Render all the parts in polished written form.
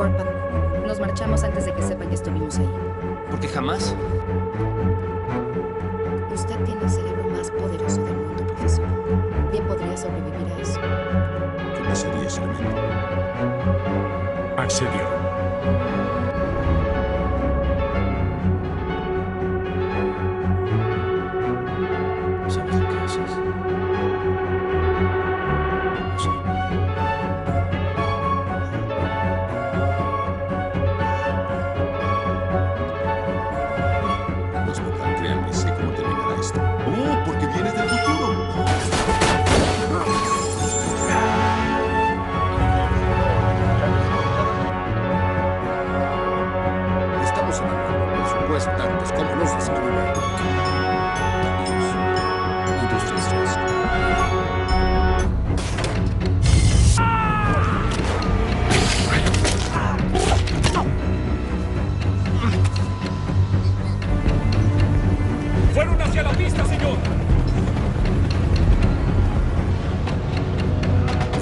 Warpath. Nos marchamos antes de que sepan que estuvimos ahí. Porque jamás. Usted tiene el cerebro más poderoso del mundo, profesor. Bien podría sobrevivir a eso. ¿Qué pasaría ese elemento? Asedio. ¿Sabes lo que haces? Lo sé. No es verdad, créanme, sé cómo terminará esto. ¡Oh, porque vienes del futuro! Estamos en el mundo, por supuesto, tantos como nos descubren. Industrias 3. ¡Fueron hacia la pista, señor!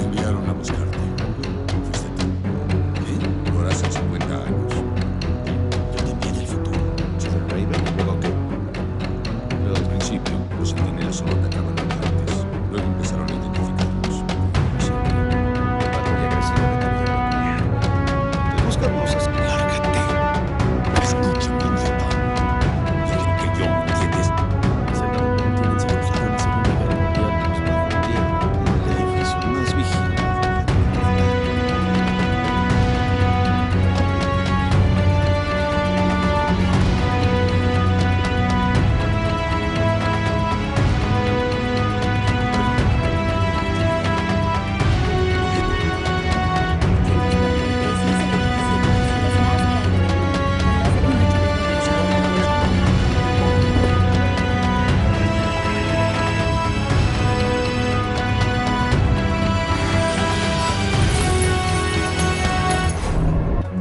Enviaron a buscarte. Fuiste tú. ¿Qué? Lo harás en 50 años. Yo te envié del futuro. Soy el Raven. ¿Luego qué? Pero al principio, los centinelas solo atacaban antes. Luego empezaron a identificarlos. Siempre. La patrulla agresiva de cabello peculiar. Te buscamos. Lárgate. Escúchame, idiota. Quieren que yo, ¿me entiendes? Tienen significado en la Segunda Guerra Mundial. Nos bajo tierra. El edificio más vigilado.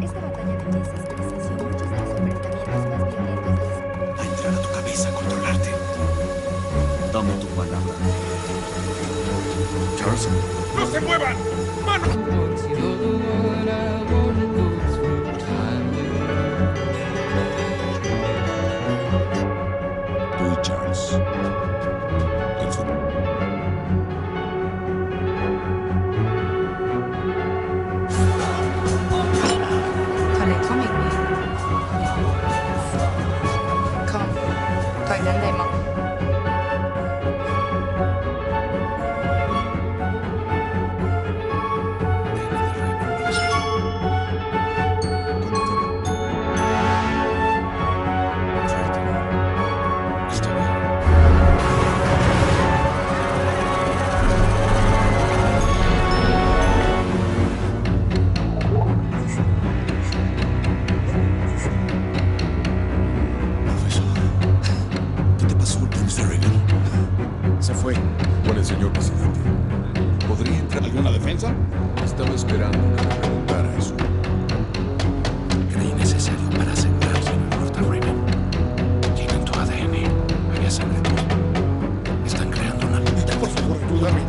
Esta batalla de mesas presenció muchos de los enfrentamientos más violentos de la historia. Va a entrar a tu cabeza a controlarte. Dame tu palabra. Charles. ¡No se muevan! Tú y Charles. El futuro. Come. ถอยนั้นได้มั้ง Está bien. Profesor, ¿qué te pasó, Mr. Reagan? Se fue con el señor presidente. ¿Podría entrar alguna defensa? Estaba esperando que me preguntara eso. Creí necesario para asegurar que no importa, Raven. Tienen tu ADN. Había sangre tuya. Están creando una lucha. Por favor, ayúdame.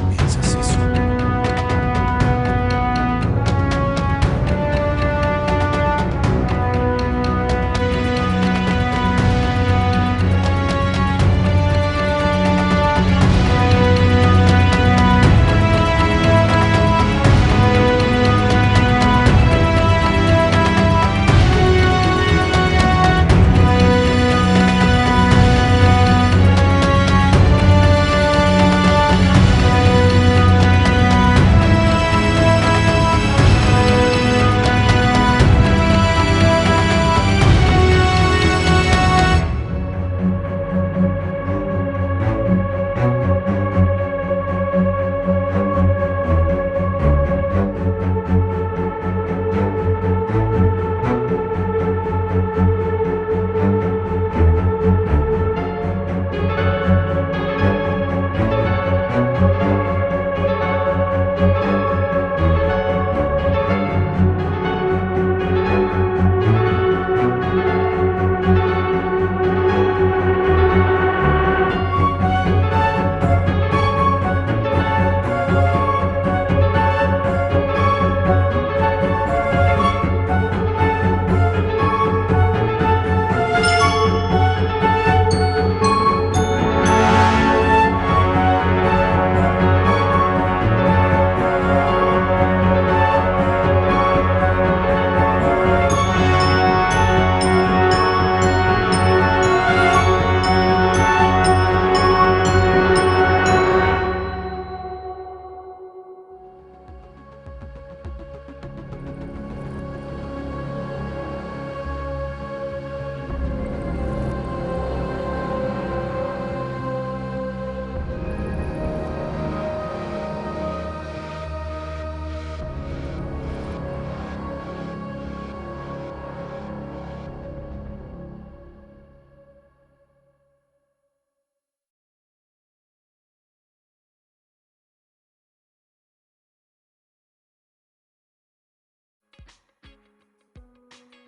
No piensas eso.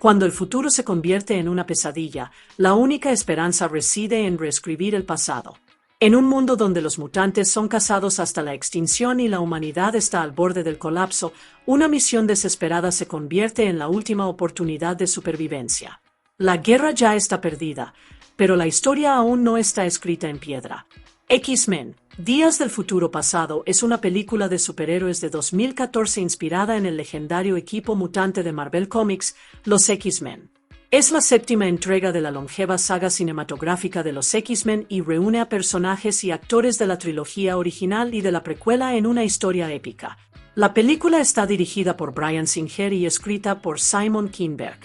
Cuando el futuro se convierte en una pesadilla, la única esperanza reside en reescribir el pasado. En un mundo donde los mutantes son cazados hasta la extinción y la humanidad está al borde del colapso, una misión desesperada se convierte en la última oportunidad de supervivencia. La guerra ya está perdida, pero la historia aún no está escrita en piedra. X-Men, Días del Futuro Pasado es una película de superhéroes de 2014 inspirada en el legendario equipo mutante de Marvel Comics, los X-Men. Es la séptima entrega de la longeva saga cinematográfica de los X-Men y reúne a personajes y actores de la trilogía original y de la precuela en una historia épica. La película está dirigida por Bryan Singer y escrita por Simon Kinberg.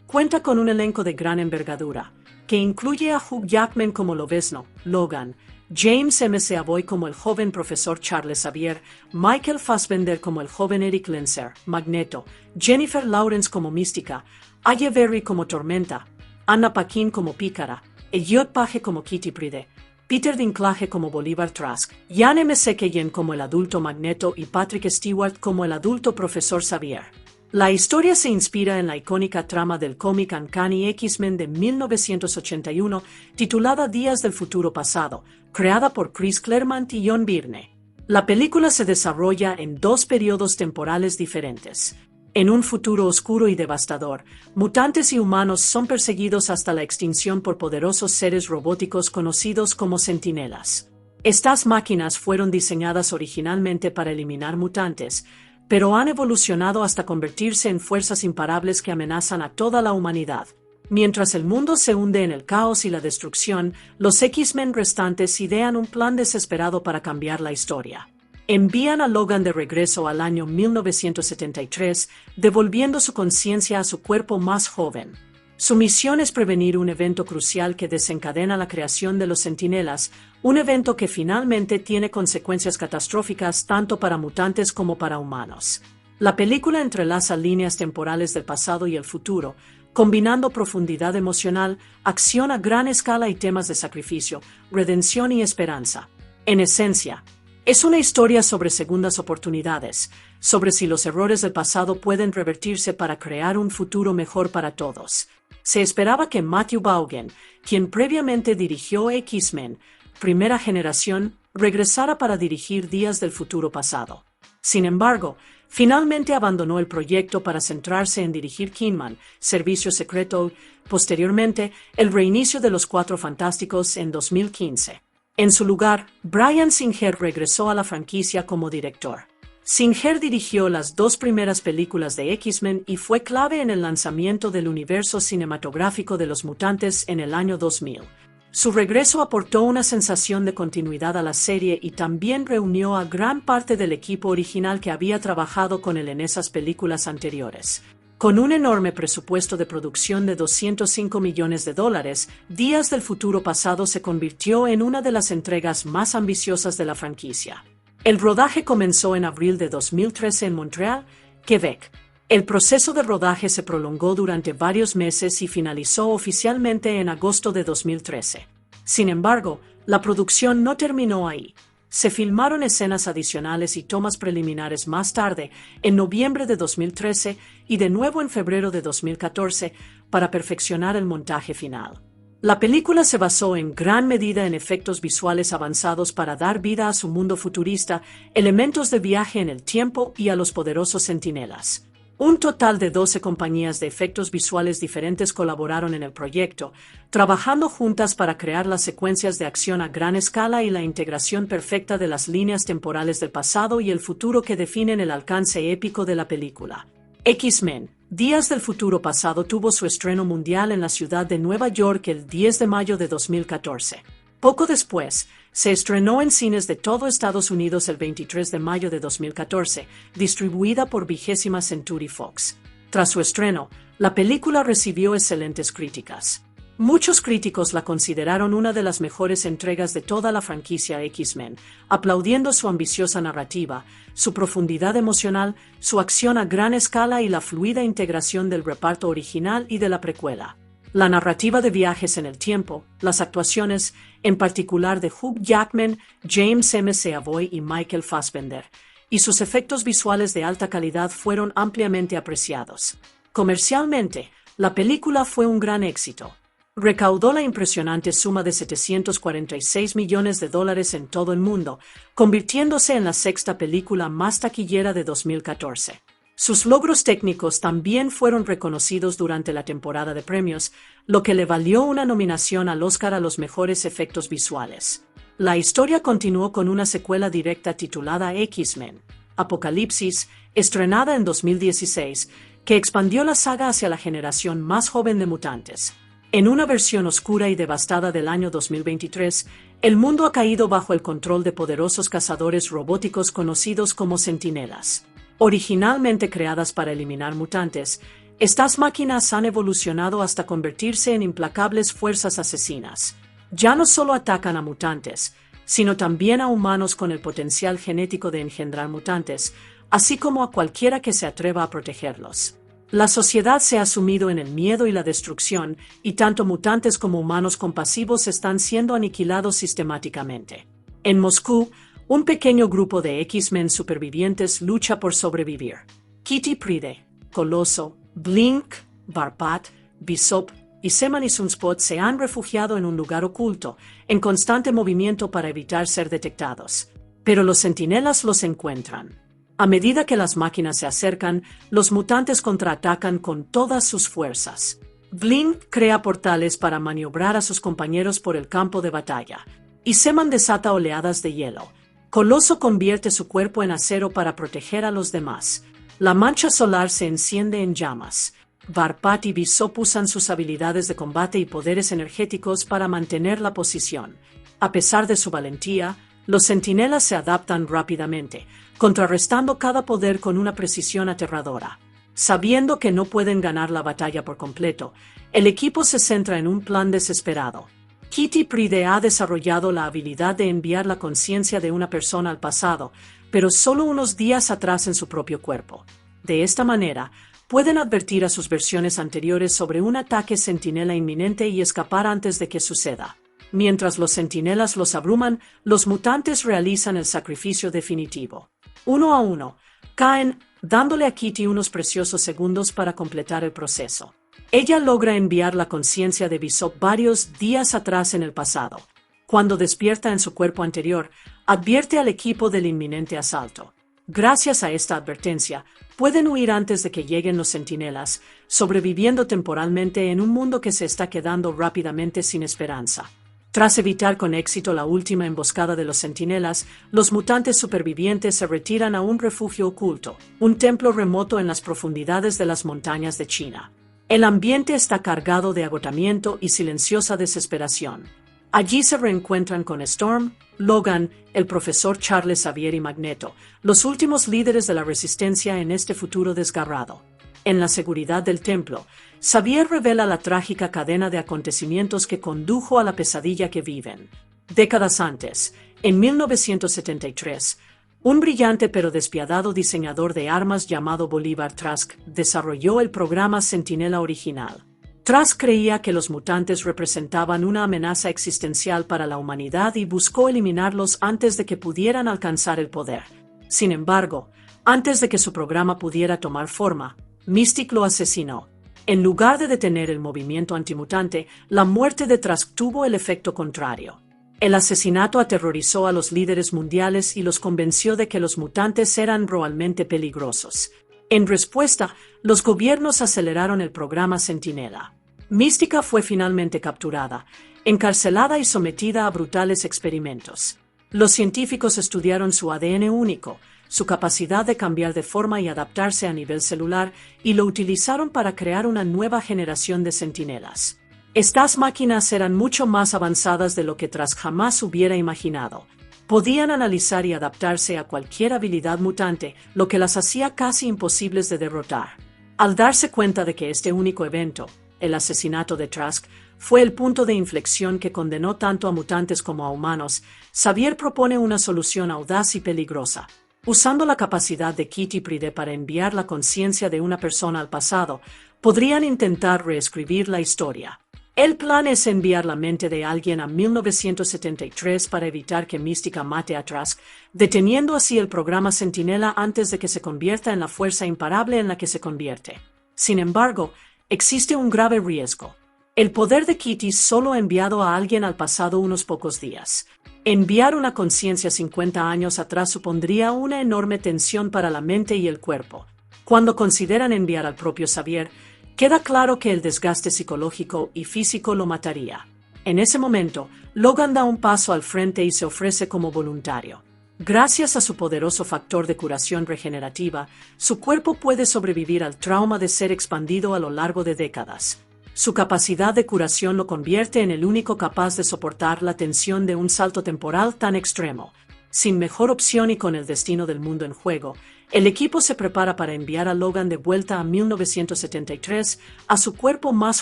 Cuenta con un elenco de gran envergadura, que incluye a Hugh Jackman como Lobezno, Logan, James McAvoy como el joven profesor Charles Xavier, Michael Fassbender como el joven Eric Lancer, Magneto, Jennifer Lawrence como Mística, Halle Berry como Tormenta, Anna Paquin como Pícara, Elliot Page como Kitty Pryde, Peter Dinklage como Bolívar Trask, Ian M. Sekelen como el adulto Magneto y Patrick Stewart como el adulto profesor Xavier. La historia se inspira en la icónica trama del cómic Uncanny X-Men de 1981, titulada Días del Futuro Pasado, creada por Chris Claremont y John Byrne. La película se desarrolla en dos periodos temporales diferentes. En un futuro oscuro y devastador, mutantes y humanos son perseguidos hasta la extinción por poderosos seres robóticos conocidos como centinelas. Estas máquinas fueron diseñadas originalmente para eliminar mutantes, pero han evolucionado hasta convertirse en fuerzas imparables que amenazan a toda la humanidad. Mientras el mundo se hunde en el caos y la destrucción, los X-Men restantes idean un plan desesperado para cambiar la historia. Envían a Logan de regreso al año 1973, devolviendo su conciencia a su cuerpo más joven. Su misión es prevenir un evento crucial que desencadena la creación de los Centinelas, un evento que finalmente tiene consecuencias catastróficas tanto para mutantes como para humanos. La película entrelaza líneas temporales del pasado y el futuro, combinando profundidad emocional, acción a gran escala y temas de sacrificio, redención y esperanza. En esencia, es una historia sobre segundas oportunidades, sobre si los errores del pasado pueden revertirse para crear un futuro mejor para todos. Se esperaba que Matthew Vaughn, quien previamente dirigió X-Men, primera generación, regresara para dirigir Días del Futuro Pasado. Sin embargo, finalmente abandonó el proyecto para centrarse en dirigir Kingman, Servicio Secreto, posteriormente, el reinicio de Los Cuatro Fantásticos en 2015. En su lugar, Bryan Singer regresó a la franquicia como director. Singer dirigió las dos primeras películas de X-Men y fue clave en el lanzamiento del universo cinematográfico de los mutantes en el año 2000. Su regreso aportó una sensación de continuidad a la serie y también reunió a gran parte del equipo original que había trabajado con él en esas películas anteriores. Con un enorme presupuesto de producción de $205 millones, Días del Futuro Pasado se convirtió en una de las entregas más ambiciosas de la franquicia. El rodaje comenzó en abril de 2013 en Montreal, Quebec. El proceso de rodaje se prolongó durante varios meses y finalizó oficialmente en agosto de 2013. Sin embargo, la producción no terminó ahí. Se filmaron escenas adicionales y tomas preliminares más tarde, en noviembre de 2013 y de nuevo en febrero de 2014, para perfeccionar el montaje final. La película se basó en gran medida en efectos visuales avanzados para dar vida a su mundo futurista, elementos de viaje en el tiempo y a los poderosos centinelas. Un total de 12 compañías de efectos visuales diferentes colaboraron en el proyecto, trabajando juntas para crear las secuencias de acción a gran escala y la integración perfecta de las líneas temporales del pasado y el futuro que definen el alcance épico de la película. X-Men, Días del Futuro Pasado tuvo su estreno mundial en la ciudad de Nueva York el 10 de mayo de 2014. Poco después, se estrenó en cines de todo Estados Unidos el 23 de mayo de 2014, distribuida por 20th Century Fox. Tras su estreno, la película recibió excelentes críticas. Muchos críticos la consideraron una de las mejores entregas de toda la franquicia X-Men, aplaudiendo su ambiciosa narrativa, su profundidad emocional, su acción a gran escala y la fluida integración del reparto original y de la precuela. La narrativa de viajes en el tiempo, las actuaciones, en particular de Hugh Jackman, James McAvoy y Michael Fassbender, y sus efectos visuales de alta calidad fueron ampliamente apreciados. Comercialmente, La película fue un gran éxito. Recaudó la impresionante suma de $746 millones en todo el mundo, convirtiéndose en la sexta película más taquillera de 2014. Sus logros técnicos también fueron reconocidos durante la temporada de premios, lo que le valió una nominación al Oscar a los mejores efectos visuales. La historia continuó con una secuela directa titulada X-Men: Apocalipsis, estrenada en 2016, que expandió la saga hacia la generación más joven de mutantes. En una versión oscura y devastada del año 2023, el mundo ha caído bajo el control de poderosos cazadores robóticos conocidos como Centinelas. Originalmente creadas para eliminar mutantes, estas máquinas han evolucionado hasta convertirse en implacables fuerzas asesinas. Ya no solo atacan a mutantes, sino también a humanos con el potencial genético de engendrar mutantes, así como a cualquiera que se atreva a protegerlos. La sociedad se ha sumido en el miedo y la destrucción, y tanto mutantes como humanos compasivos están siendo aniquilados sistemáticamente. En Moscú, un pequeño grupo de X-Men supervivientes lucha por sobrevivir. Kitty Pryde, Coloso, Blink, Varpat, Bishop y Seman y Sunspot se han refugiado en un lugar oculto, en constante movimiento para evitar ser detectados. Pero los centinelas los encuentran. A medida que las máquinas se acercan, los mutantes contraatacan con todas sus fuerzas. Blink crea portales para maniobrar a sus compañeros por el campo de batalla, y Seman desata oleadas de hielo. Coloso convierte su cuerpo en acero para proteger a los demás. La mancha solar se enciende en llamas. Varpat y Bishop usan sus habilidades de combate y poderes energéticos para mantener la posición. A pesar de su valentía, los centinelas se adaptan rápidamente, contrarrestando cada poder con una precisión aterradora. Sabiendo que no pueden ganar la batalla por completo, el equipo se centra en un plan desesperado. Kitty Pryde ha desarrollado la habilidad de enviar la conciencia de una persona al pasado, pero solo unos días atrás en su propio cuerpo. De esta manera, pueden advertir a sus versiones anteriores sobre un ataque centinela inminente y escapar antes de que suceda. Mientras los centinelas los abruman, los mutantes realizan el sacrificio definitivo. Uno a uno, caen, dándole a Kitty unos preciosos segundos para completar el proceso. Ella logra enviar la conciencia de Bishop varios días atrás en el pasado. Cuando despierta en su cuerpo anterior, advierte al equipo del inminente asalto. Gracias a esta advertencia, pueden huir antes de que lleguen los centinelas, sobreviviendo temporalmente en un mundo que se está quedando rápidamente sin esperanza. Tras evitar con éxito la última emboscada de los centinelas, los mutantes supervivientes se retiran a un refugio oculto, un templo remoto en las profundidades de las montañas de China. El ambiente está cargado de agotamiento y silenciosa desesperación. Allí se reencuentran con Storm, Logan, el profesor Charles Xavier y Magneto, los últimos líderes de la resistencia en este futuro desgarrado. En la seguridad del templo, Xavier revela la trágica cadena de acontecimientos que condujo a la pesadilla que viven. Décadas antes, en 1973, un brillante pero despiadado diseñador de armas llamado Bolivar Trask desarrolló el programa Centinela original. Trask creía que los mutantes representaban una amenaza existencial para la humanidad y buscó eliminarlos antes de que pudieran alcanzar el poder. Sin embargo, antes de que su programa pudiera tomar forma, Mystique lo asesinó. En lugar de detener el movimiento antimutante, la muerte de Trask tuvo el efecto contrario. El asesinato aterrorizó a los líderes mundiales y los convenció de que los mutantes eran realmente peligrosos. En respuesta, los gobiernos aceleraron el programa Centinela. Mística fue finalmente capturada, encarcelada y sometida a brutales experimentos. Los científicos estudiaron su ADN único, su capacidad de cambiar de forma y adaptarse a nivel celular, y lo utilizaron para crear una nueva generación de centinelas. Estas máquinas eran mucho más avanzadas de lo que Trask jamás hubiera imaginado. Podían analizar y adaptarse a cualquier habilidad mutante, lo que las hacía casi imposibles de derrotar. Al darse cuenta de que este único evento, el asesinato de Trask, fue el punto de inflexión que condenó tanto a mutantes como a humanos, Xavier propone una solución audaz y peligrosa. Usando la capacidad de Kitty Pryde para enviar la conciencia de una persona al pasado, podrían intentar reescribir la historia. El plan es enviar la mente de alguien a 1973 para evitar que Mística mate a Trask, deteniendo así el programa Centinela antes de que se convierta en la fuerza imparable en la que se convierte. Sin embargo, existe un grave riesgo. El poder de Kitty solo ha enviado a alguien al pasado unos pocos días. Enviar una conciencia 50 años atrás supondría una enorme tensión para la mente y el cuerpo. Cuando consideran enviar al propio Xavier, queda claro que el desgaste psicológico y físico lo mataría. En ese momento, Logan da un paso al frente y se ofrece como voluntario. Gracias a su poderoso factor de curación regenerativa, su cuerpo puede sobrevivir al trauma de ser expandido a lo largo de décadas. Su capacidad de curación lo convierte en el único capaz de soportar la tensión de un salto temporal tan extremo. Sin mejor opción y con el destino del mundo en juego, el equipo se prepara para enviar a Logan de vuelta a 1973, a su cuerpo más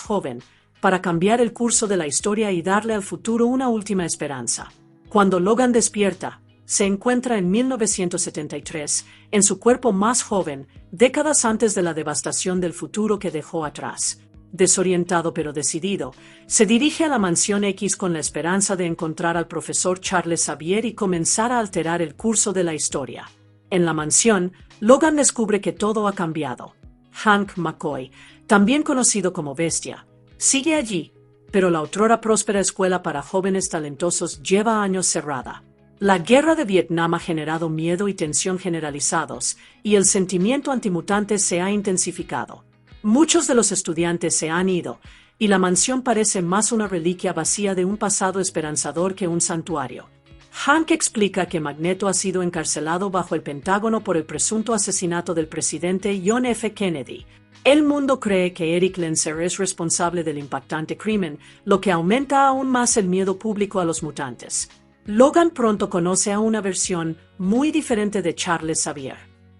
joven, para cambiar el curso de la historia y darle al futuro una última esperanza. Cuando Logan despierta, se encuentra en 1973, en su cuerpo más joven, décadas antes de la devastación del futuro que dejó atrás. Desorientado pero decidido, se dirige a la Mansión X con la esperanza de encontrar al profesor Charles Xavier y comenzar a alterar el curso de la historia. En la mansión, Logan descubre que todo ha cambiado. Hank McCoy, también conocido como Bestia, sigue allí, pero la otrora próspera escuela para jóvenes talentosos lleva años cerrada. La guerra de Vietnam ha generado miedo y tensión generalizados, y el sentimiento antimutante se ha intensificado. Muchos de los estudiantes se han ido, y la mansión parece más una reliquia vacía de un pasado esperanzador que un santuario. Hank explica que Magneto ha sido encarcelado bajo el Pentágono por el presunto asesinato del presidente John F. Kennedy. El mundo cree que Eric Lenser es responsable del impactante crimen, lo que aumenta aún más el miedo público a los mutantes. Logan pronto conoce a una versión muy diferente de Charles Xavier.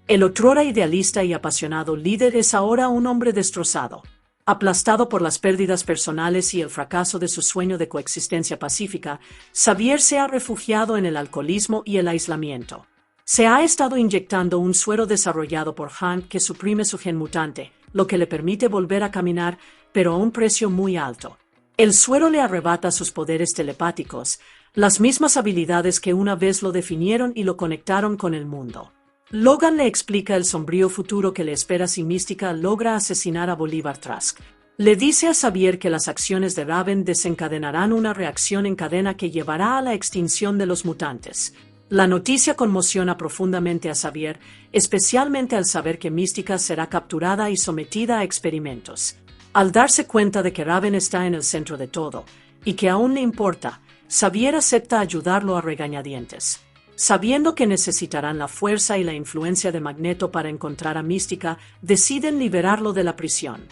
El otrora idealista y apasionado líder es ahora un hombre destrozado. Aplastado por las pérdidas personales y el fracaso de su sueño de coexistencia pacífica, Xavier se ha refugiado en el alcoholismo y el aislamiento. Se ha estado inyectando un suero desarrollado por Hank que suprime su gen mutante, lo que le permite volver a caminar, pero a un precio muy alto. El suero le arrebata sus poderes telepáticos, las mismas habilidades que una vez lo definieron y lo conectaron con el mundo. Logan le explica el sombrío futuro que le espera si Mística logra asesinar a Bolívar Trask. Le dice a Xavier que las acciones de Raven desencadenarán una reacción en cadena que llevará a la extinción de los mutantes. La noticia conmociona profundamente a Xavier, especialmente al saber que Mística será capturada y sometida a experimentos. Al darse cuenta de que Raven está en el centro de todo, y que aún le importa, Xavier acepta ayudarlo a regañadientes. Sabiendo que necesitarán la fuerza y la influencia de Magneto para encontrar a Mística, deciden liberarlo de la prisión.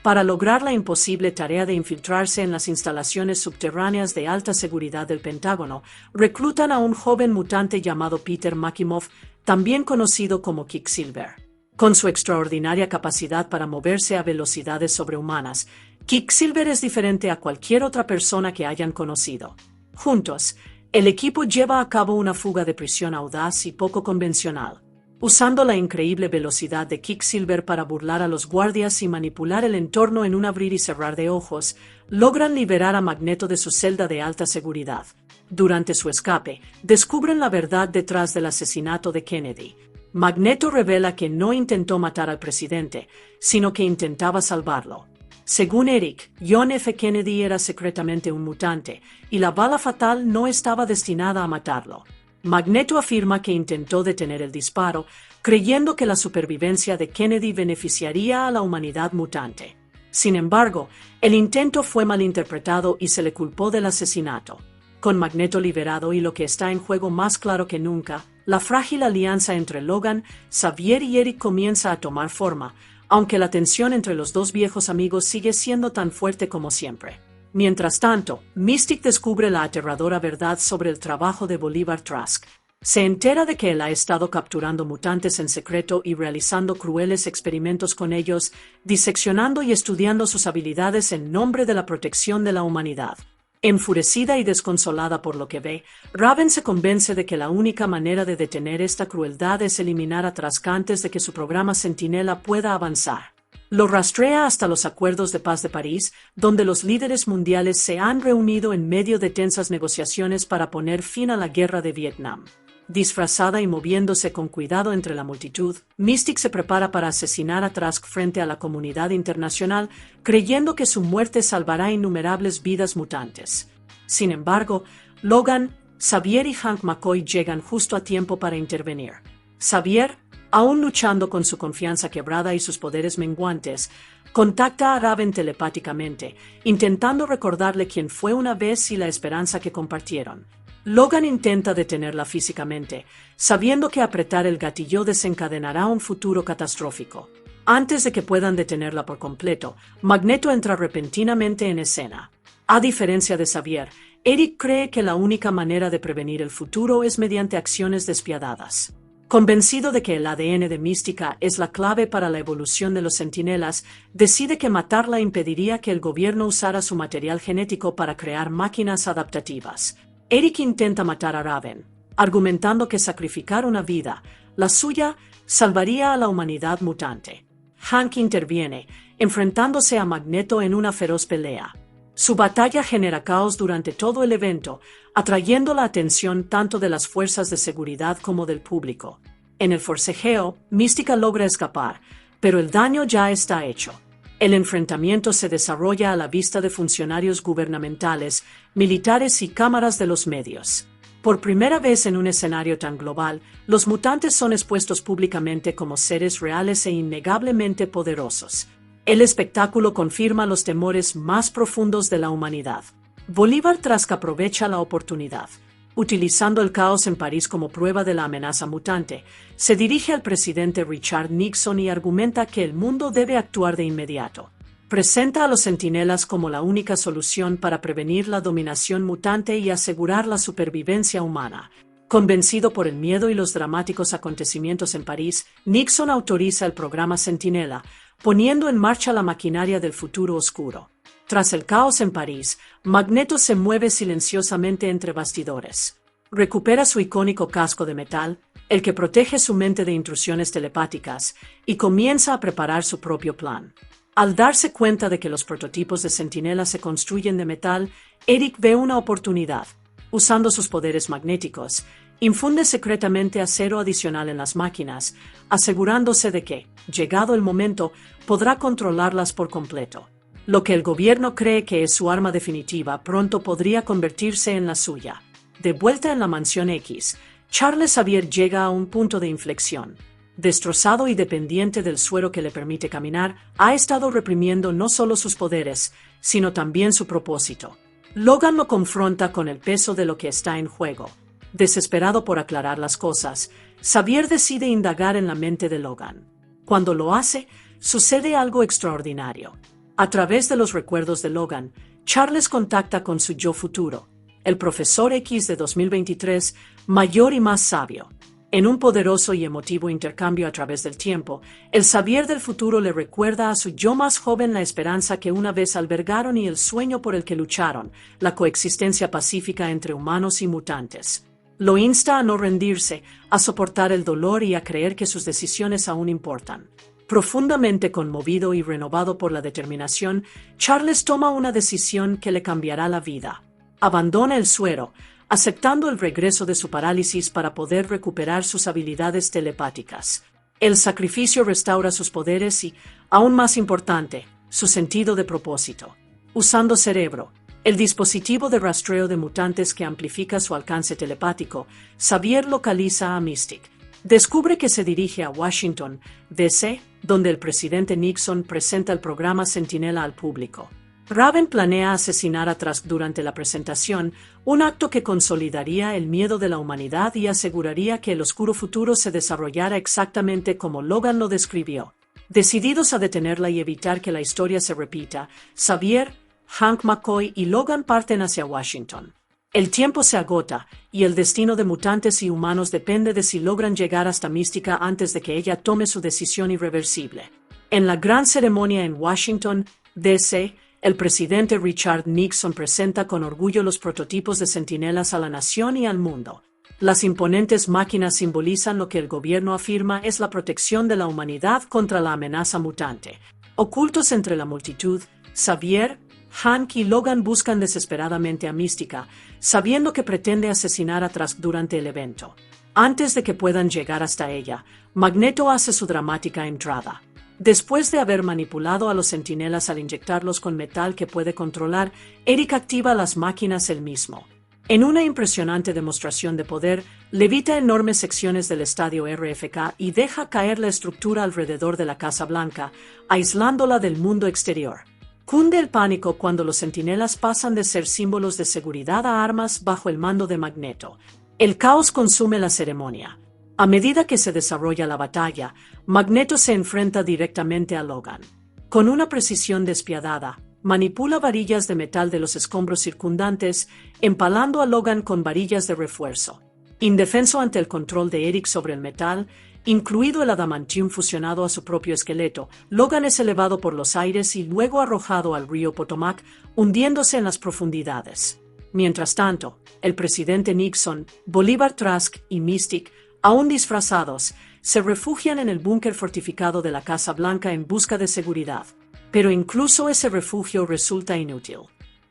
Para lograr la imposible tarea de infiltrarse en las instalaciones subterráneas de alta seguridad del Pentágono, reclutan a un joven mutante llamado Peter Maximoff, también conocido como Quicksilver. Con su extraordinaria capacidad para moverse a velocidades sobrehumanas, Quicksilver es diferente a cualquier otra persona que hayan conocido. Juntos, el equipo lleva a cabo una fuga de prisión audaz y poco convencional. Usando la increíble velocidad de Quicksilver para burlar a los guardias y manipular el entorno en un abrir y cerrar de ojos, logran liberar a Magneto de su celda de alta seguridad. Durante su escape, descubren la verdad detrás del asesinato de Kennedy. Magneto revela que no intentó matar al presidente, sino que intentaba salvarlo. Según Eric, John F. Kennedy era secretamente un mutante, y la bala fatal no estaba destinada a matarlo. Magneto afirma que intentó detener el disparo, creyendo que la supervivencia de Kennedy beneficiaría a la humanidad mutante. Sin embargo, el intento fue malinterpretado y se le culpó del asesinato. Con Magneto liberado y lo que está en juego más claro que nunca, la frágil alianza entre Logan, Xavier y Eric comienza a tomar forma, aunque la tensión entre los dos viejos amigos sigue siendo tan fuerte como siempre. Mientras tanto, Mystique descubre la aterradora verdad sobre el trabajo de Bolívar Trask. Se entera de que él ha estado capturando mutantes en secreto y realizando crueles experimentos con ellos, diseccionando y estudiando sus habilidades en nombre de la protección de la humanidad. Enfurecida y desconsolada por lo que ve, Raven se convence de que la única manera de detener esta crueldad es eliminar a Trask antes de que su programa Centinela pueda avanzar. Lo rastrea hasta los acuerdos de paz de París, donde los líderes mundiales se han reunido en medio de tensas negociaciones para poner fin a la guerra de Vietnam. disfrazada y moviéndose con cuidado entre la multitud, Mystic se prepara para asesinar a Trask frente a la comunidad internacional, creyendo que su muerte salvará innumerables vidas mutantes. Sin embargo, Logan, Xavier y Hank McCoy llegan justo a tiempo para intervenir. Xavier, aún luchando con su confianza quebrada y sus poderes menguantes, contacta a Raven telepáticamente, intentando recordarle quién fue una vez y la esperanza que compartieron. Logan intenta detenerla físicamente, sabiendo que apretar el gatillo desencadenará un futuro catastrófico. Antes de que puedan detenerla por completo, Magneto entra repentinamente en escena. A diferencia de Xavier, Eric cree que la única manera de prevenir el futuro es mediante acciones despiadadas. Convencido de que el ADN de Mística es la clave para la evolución de los Centinelas, decide que matarla impediría que el gobierno usara su material genético para crear máquinas adaptativas. Eric intenta matar a Raven, argumentando que sacrificar una vida, la suya, salvaría a la humanidad mutante. Hank interviene, enfrentándose a Magneto en una feroz pelea. Su batalla genera caos durante todo el evento, atrayendo la atención tanto de las fuerzas de seguridad como del público. En el forcejeo, Mística logra escapar, pero el daño ya está hecho. El enfrentamiento se desarrolla a la vista de funcionarios gubernamentales, militares y cámaras de los medios. Por primera vez en un escenario tan global, los mutantes son expuestos públicamente como seres reales e innegablemente poderosos. El espectáculo confirma los temores más profundos de la humanidad. Bolívar Trask aprovecha la oportunidad. Utilizando el caos en París como prueba de la amenaza mutante, se dirige al presidente Richard Nixon y argumenta que el mundo debe actuar de inmediato. Presenta a los Centinelas como la única solución para prevenir la dominación mutante y asegurar la supervivencia humana. Convencido por el miedo y los dramáticos acontecimientos en París, Nixon autoriza el programa Centinela, poniendo en marcha la maquinaria del futuro oscuro. Tras el caos en París, Magneto se mueve silenciosamente entre bastidores. Recupera su icónico casco de metal, el que protege su mente de intrusiones telepáticas, y comienza a preparar su propio plan. Al darse cuenta de que los prototipos de Centinela se construyen de metal, Eric ve una oportunidad. Usando sus poderes magnéticos, infunde secretamente acero adicional en las máquinas, asegurándose de que, llegado el momento, podrá controlarlas por completo. Lo que el gobierno cree que es su arma definitiva pronto podría convertirse en la suya. De vuelta en la Mansión X, Charles Xavier llega a un punto de inflexión. Destrozado y dependiente del suero que le permite caminar, ha estado reprimiendo no solo sus poderes, sino también su propósito. Logan lo confronta con el peso de lo que está en juego. Desesperado por aclarar las cosas, Xavier decide indagar en la mente de Logan. Cuando lo hace, sucede algo extraordinario. A través de los recuerdos de Logan, Charles contacta con su yo futuro, el Profesor X de 2023, mayor y más sabio. En un poderoso y emotivo intercambio a través del tiempo, el Xavier del futuro le recuerda a su yo más joven la esperanza que una vez albergaron y el sueño por el que lucharon, la coexistencia pacífica entre humanos y mutantes. Lo insta a no rendirse, a soportar el dolor y a creer que sus decisiones aún importan. Profundamente conmovido y renovado por la determinación, Charles toma una decisión que le cambiará la vida. Abandona el suero, aceptando el regreso de su parálisis para poder recuperar sus habilidades telepáticas. El sacrificio restaura sus poderes y, aún más importante, su sentido de propósito. Usando Cerebro, el dispositivo de rastreo de mutantes que amplifica su alcance telepático, Xavier localiza a Mystic. Descubre que se dirige a Washington, D.C., donde el presidente Nixon presenta el programa Centinela al público. Raven planea asesinar a Trask durante la presentación, un acto que consolidaría el miedo de la humanidad y aseguraría que el oscuro futuro se desarrollara exactamente como Logan lo describió. Decididos a detenerla y evitar que la historia se repita, Xavier, Hank McCoy y Logan parten hacia Washington. El tiempo se agota, y el destino de mutantes y humanos depende de si logran llegar hasta Mística antes de que ella tome su decisión irreversible. En la gran ceremonia en Washington, D.C., el presidente Richard Nixon presenta con orgullo los prototipos de centinelas a la nación y al mundo. Las imponentes máquinas simbolizan lo que el gobierno afirma es la protección de la humanidad contra la amenaza mutante. Ocultos entre la multitud, Xavier, Hank y Logan buscan desesperadamente a Mística, sabiendo que pretende asesinar a Trask durante el evento. Antes de que puedan llegar hasta ella, Magneto hace su dramática entrada. Después de haber manipulado a los centinelas al inyectarlos con metal que puede controlar, Eric activa las máquinas él mismo. En una impresionante demostración de poder, levita enormes secciones del estadio RFK y deja caer la estructura alrededor de la Casa Blanca, aislándola del mundo exterior. Cunde el pánico cuando los centinelas pasan de ser símbolos de seguridad a armas bajo el mando de Magneto. El caos consume la ceremonia. A medida que se desarrolla la batalla, Magneto se enfrenta directamente a Logan. Con una precisión despiadada, manipula varillas de metal de los escombros circundantes, empalando a Logan con varillas de refuerzo. Indefenso ante el control de Eric sobre el metal, incluido el adamantium fusionado a su propio esqueleto, Logan es elevado por los aires y luego arrojado al río Potomac, hundiéndose en las profundidades. Mientras tanto, el presidente Nixon, Bolívar Trask y Mystic, aún disfrazados, se refugian en el búnker fortificado de la Casa Blanca en busca de seguridad. Pero incluso ese refugio resulta inútil.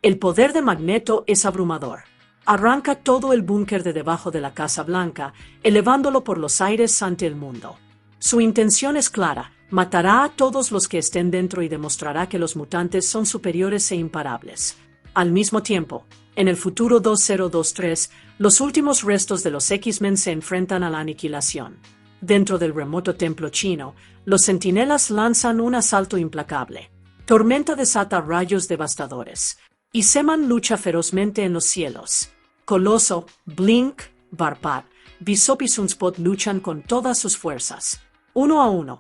El poder de Magneto es abrumador. Arranca todo el búnker de debajo de la Casa Blanca, elevándolo por los aires ante el mundo. Su intención es clara: matará a todos los que estén dentro y demostrará que los mutantes son superiores e imparables. Al mismo tiempo, en el futuro 2023, los últimos restos de los X-Men se enfrentan a la aniquilación. Dentro del remoto templo chino, los centinelas lanzan un asalto implacable. Tormenta desata rayos devastadores. Y Seman lucha ferozmente en los cielos. Coloso, Blink, Varpad, Bishop y Sunspot luchan con todas sus fuerzas. Uno a uno.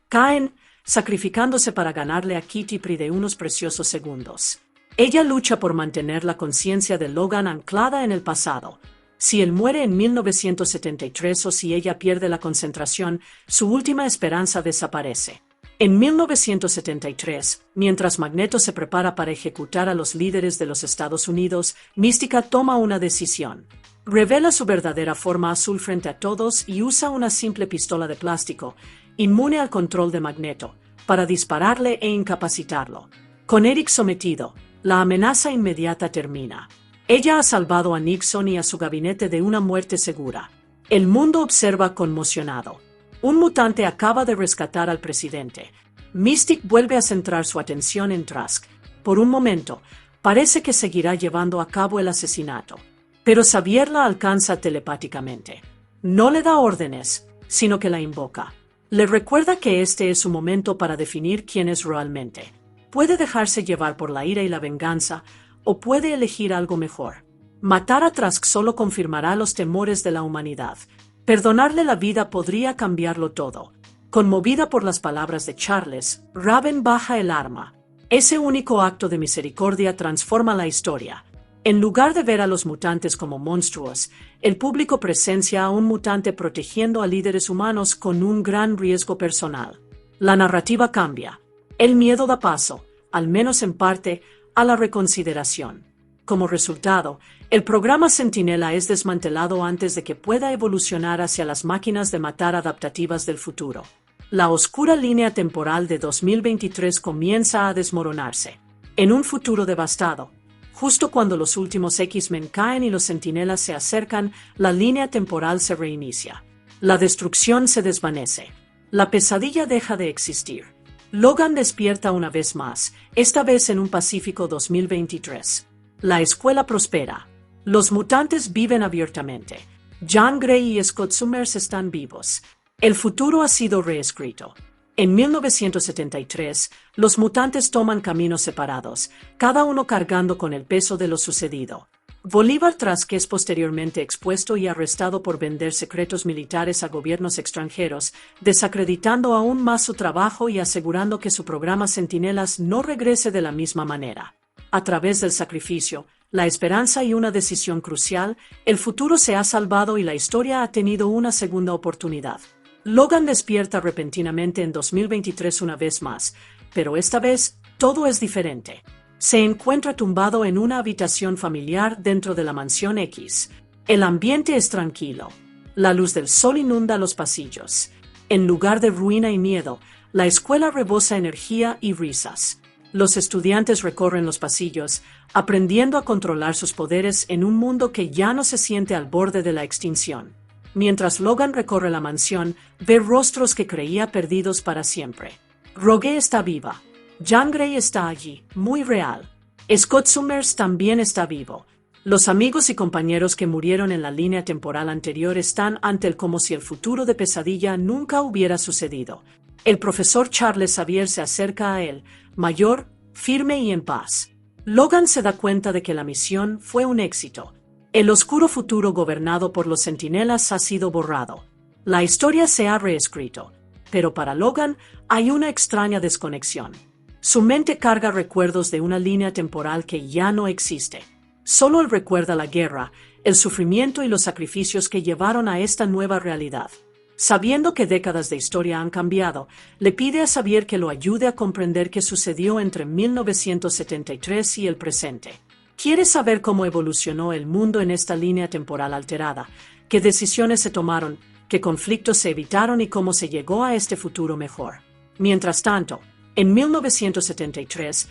Caen, sacrificándose para ganarle a Kitty Pryde unos preciosos segundos. Ella lucha por mantener la conciencia de Logan anclada en el pasado. Si él muere en 1973 o si ella pierde la concentración, su última esperanza desaparece. En 1973, mientras Magneto se prepara para ejecutar a los líderes de los Estados Unidos, Mística toma una decisión. Revela su verdadera forma azul frente a todos y usa una simple pistola de plástico, inmune al control de Magneto, para dispararle e incapacitarlo. Con Eric sometido, la amenaza inmediata termina. Ella ha salvado a Nixon y a su gabinete de una muerte segura. El mundo observa conmocionado. Un mutante acaba de rescatar al presidente. Mystic vuelve a centrar su atención en Trask. Por un momento, parece que seguirá llevando a cabo el asesinato. Pero Xavier la alcanza telepáticamente. No le da órdenes, sino que la invoca. Le recuerda que este es su momento para definir quién es realmente. Puede dejarse llevar por la ira y la venganza, o puede elegir algo mejor. Matar a Trask solo confirmará los temores de la humanidad. Perdonarle la vida podría cambiarlo todo. Conmovida por las palabras de Charles, Raven baja el arma. Ese único acto de misericordia transforma la historia. En lugar de ver a los mutantes como monstruos, el público presencia a un mutante protegiendo a líderes humanos con un gran riesgo personal. La narrativa cambia. El miedo da paso, al menos en parte, a la reconsideración. Como resultado, el programa Centinela es desmantelado antes de que pueda evolucionar hacia las máquinas de matar adaptativas del futuro. La oscura línea temporal de 2023 comienza a desmoronarse. En un futuro devastado, justo cuando los últimos X-Men caen y los Centinelas se acercan, la línea temporal se reinicia. La destrucción se desvanece. La pesadilla deja de existir. Logan despierta una vez más, esta vez en un Pacífico 2023. La escuela prospera. Los mutantes viven abiertamente. Jean Grey y Scott Summers están vivos. El futuro ha sido reescrito. En 1973, los mutantes toman caminos separados, cada uno cargando con el peso de lo sucedido. Bolívar Trask es posteriormente expuesto y arrestado por vender secretos militares a gobiernos extranjeros, desacreditando aún más su trabajo y asegurando que su programa Centinelas no regrese de la misma manera. A través del sacrificio, la esperanza y una decisión crucial, el futuro se ha salvado y la historia ha tenido una segunda oportunidad. Logan despierta repentinamente en 2023 una vez más, pero esta vez todo es diferente. Se encuentra tumbado en una habitación familiar dentro de la mansión X. El ambiente es tranquilo. La luz del sol inunda los pasillos. En lugar de ruina y miedo, la escuela rebosa energía y risas. Los estudiantes recorren los pasillos, aprendiendo a controlar sus poderes en un mundo que ya no se siente al borde de la extinción. Mientras Logan recorre la mansión, ve rostros que creía perdidos para siempre. Rogue está viva. Jean Grey está allí, muy real. Scott Summers también está vivo. Los amigos y compañeros que murieron en la línea temporal anterior están ante él como si el futuro de Pesadilla nunca hubiera sucedido. El profesor Charles Xavier se acerca a él, mayor, firme y en paz. Logan se da cuenta de que la misión fue un éxito. El oscuro futuro gobernado por los Centinelas ha sido borrado. La historia se ha reescrito, pero para Logan hay una extraña desconexión. Su mente carga recuerdos de una línea temporal que ya no existe. Solo él recuerda la guerra, el sufrimiento y los sacrificios que llevaron a esta nueva realidad. Sabiendo que décadas de historia han cambiado, le pide a Xavier que lo ayude a comprender qué sucedió entre 1973 y el presente. Quiere saber cómo evolucionó el mundo en esta línea temporal alterada, qué decisiones se tomaron, qué conflictos se evitaron y cómo se llegó a este futuro mejor. Mientras tanto, en 1973,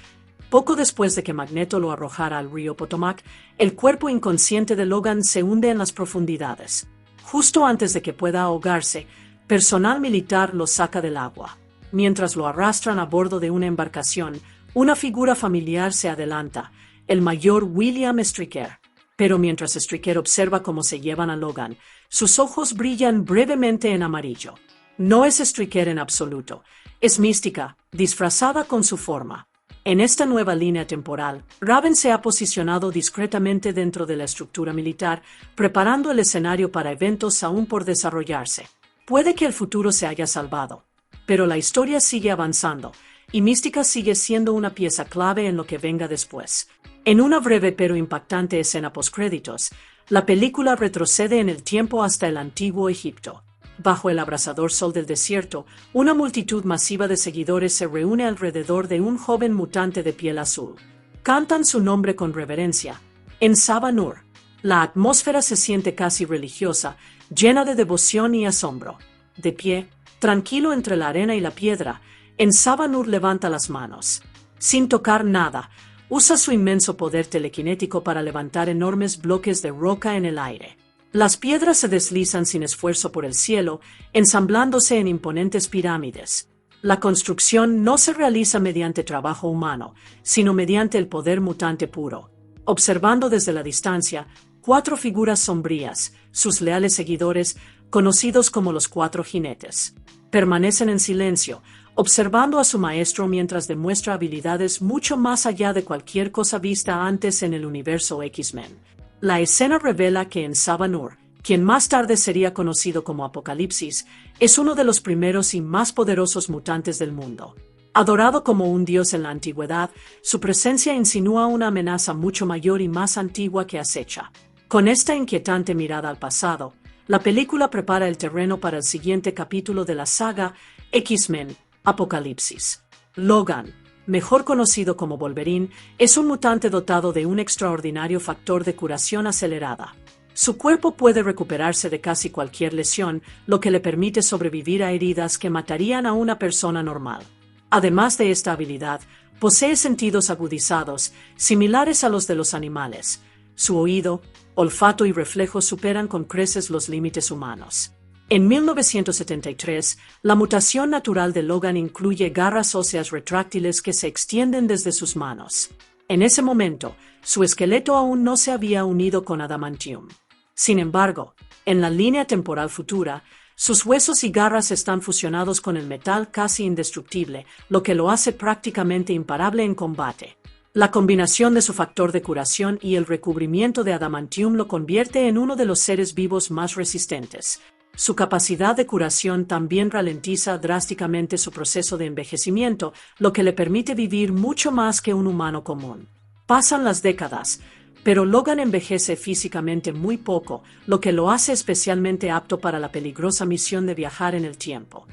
poco después de que Magneto lo arrojara al río Potomac, el cuerpo inconsciente de Logan se hunde en las profundidades. Justo antes de que pueda ahogarse, personal militar lo saca del agua. Mientras lo arrastran a bordo de una embarcación, una figura familiar se adelanta, el mayor William Stryker. Pero mientras Stryker observa cómo se llevan a Logan, sus ojos brillan brevemente en amarillo. No es Stryker en absoluto, es Mística, disfrazada con su forma. En esta nueva línea temporal, Raven se ha posicionado discretamente dentro de la estructura militar, preparando el escenario para eventos aún por desarrollarse. Puede que el futuro se haya salvado, pero la historia sigue avanzando, y Mística sigue siendo una pieza clave en lo que venga después. En una breve pero impactante escena postcréditos, la película retrocede en el tiempo hasta el antiguo Egipto. Bajo el abrasador sol del desierto, una multitud masiva de seguidores se reúne alrededor de un joven mutante de piel azul. Cantan su nombre con reverencia. En Saba-Nur, la atmósfera se siente casi religiosa, llena de devoción y asombro. De pie, tranquilo entre la arena y la piedra, en Saba-Nur levanta las manos. Sin tocar nada, usa su inmenso poder telequinético para levantar enormes bloques de roca en el aire. Las piedras se deslizan sin esfuerzo por el cielo, ensamblándose en imponentes pirámides. La construcción no se realiza mediante trabajo humano, sino mediante el poder mutante puro. Observando desde la distancia, 4 figuras sombrías, sus leales seguidores, conocidos como los 4 jinetes. Permanecen en silencio, observando a su maestro mientras demuestra habilidades mucho más allá de cualquier cosa vista antes en el universo X-Men. La escena revela que en Saba-Nur, quien más tarde sería conocido como Apocalipsis, es uno de los primeros y más poderosos mutantes del mundo. Adorado como un dios en la antigüedad, su presencia insinúa una amenaza mucho mayor y más antigua que acecha. Con esta inquietante mirada al pasado, la película prepara el terreno para el siguiente capítulo de la saga X-Men, Apocalipsis. Logan, mejor conocido como Wolverine, es un mutante dotado de un extraordinario factor de curación acelerada. Su cuerpo puede recuperarse de casi cualquier lesión, lo que le permite sobrevivir a heridas que matarían a una persona normal. Además de esta habilidad, posee sentidos agudizados, similares a los de los animales. Su oído, olfato y reflejos superan con creces los límites humanos. En 1973, la mutación natural de Logan incluye garras óseas retráctiles que se extienden desde sus manos. En ese momento, su esqueleto aún no se había unido con adamantium. Sin embargo, en la línea temporal futura, sus huesos y garras están fusionados con el metal casi indestructible, lo que lo hace prácticamente imparable en combate. La combinación de su factor de curación y el recubrimiento de adamantium lo convierte en uno de los seres vivos más resistentes. Su capacidad de curación también ralentiza drásticamente su proceso de envejecimiento, lo que le permite vivir mucho más que un humano común. Pasan las décadas, pero Logan envejece físicamente muy poco, lo que lo hace especialmente apto para la peligrosa misión de viajar en el tiempo.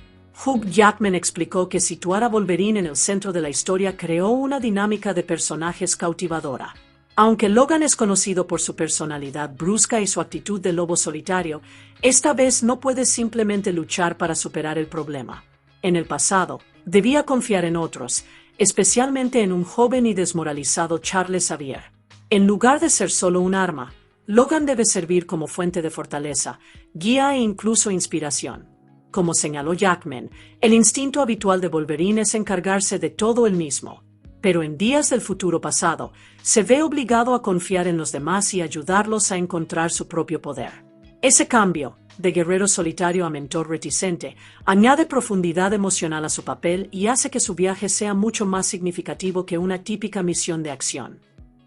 Hugh Jackman explicó que situar a Wolverine en el centro de la historia creó una dinámica de personajes cautivadora. Aunque Logan es conocido por su personalidad brusca y su actitud de lobo solitario, esta vez no puede simplemente luchar para superar el problema. En el pasado, debía confiar en otros, especialmente en un joven y desmoralizado Charles Xavier. En lugar de ser solo un arma, Logan debe servir como fuente de fortaleza, guía e incluso inspiración. Como señaló Jackman, el instinto habitual de Wolverine es encargarse de todo él mismo. Pero en días del futuro pasado, se ve obligado a confiar en los demás y ayudarlos a encontrar su propio poder. Ese cambio, de guerrero solitario a mentor reticente, añade profundidad emocional a su papel y hace que su viaje sea mucho más significativo que una típica misión de acción.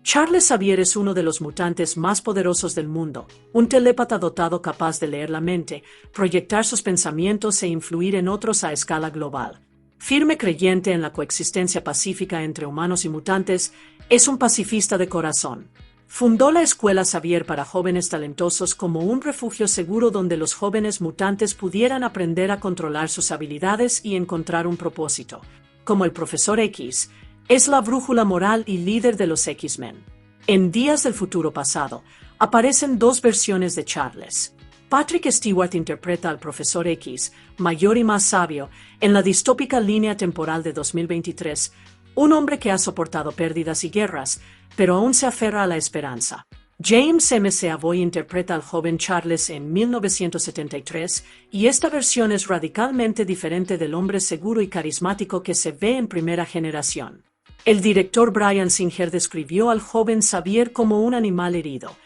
Charles Xavier es uno de los mutantes más poderosos del mundo, un telépata dotado capaz de leer la mente, proyectar sus pensamientos e influir en otros a escala global. Firme creyente en la coexistencia pacífica entre humanos y mutantes, es un pacifista de corazón. Fundó la Escuela Xavier para jóvenes talentosos como un refugio seguro donde los jóvenes mutantes pudieran aprender a controlar sus habilidades y encontrar un propósito. Como el Profesor X, es la brújula moral y líder de los X-Men. En Días del Futuro Pasado, aparecen dos versiones de Charles. Patrick Stewart interpreta al Profesor X, mayor y más sabio, en la distópica línea temporal de 2023, un hombre que ha soportado pérdidas y guerras, pero aún se aferra a la esperanza. James McAvoy interpreta al joven Charles en 1973, y esta versión es radicalmente diferente del hombre seguro y carismático que se ve en Primera Generación. El director Bryan Singer describió al joven Xavier como un animal herido.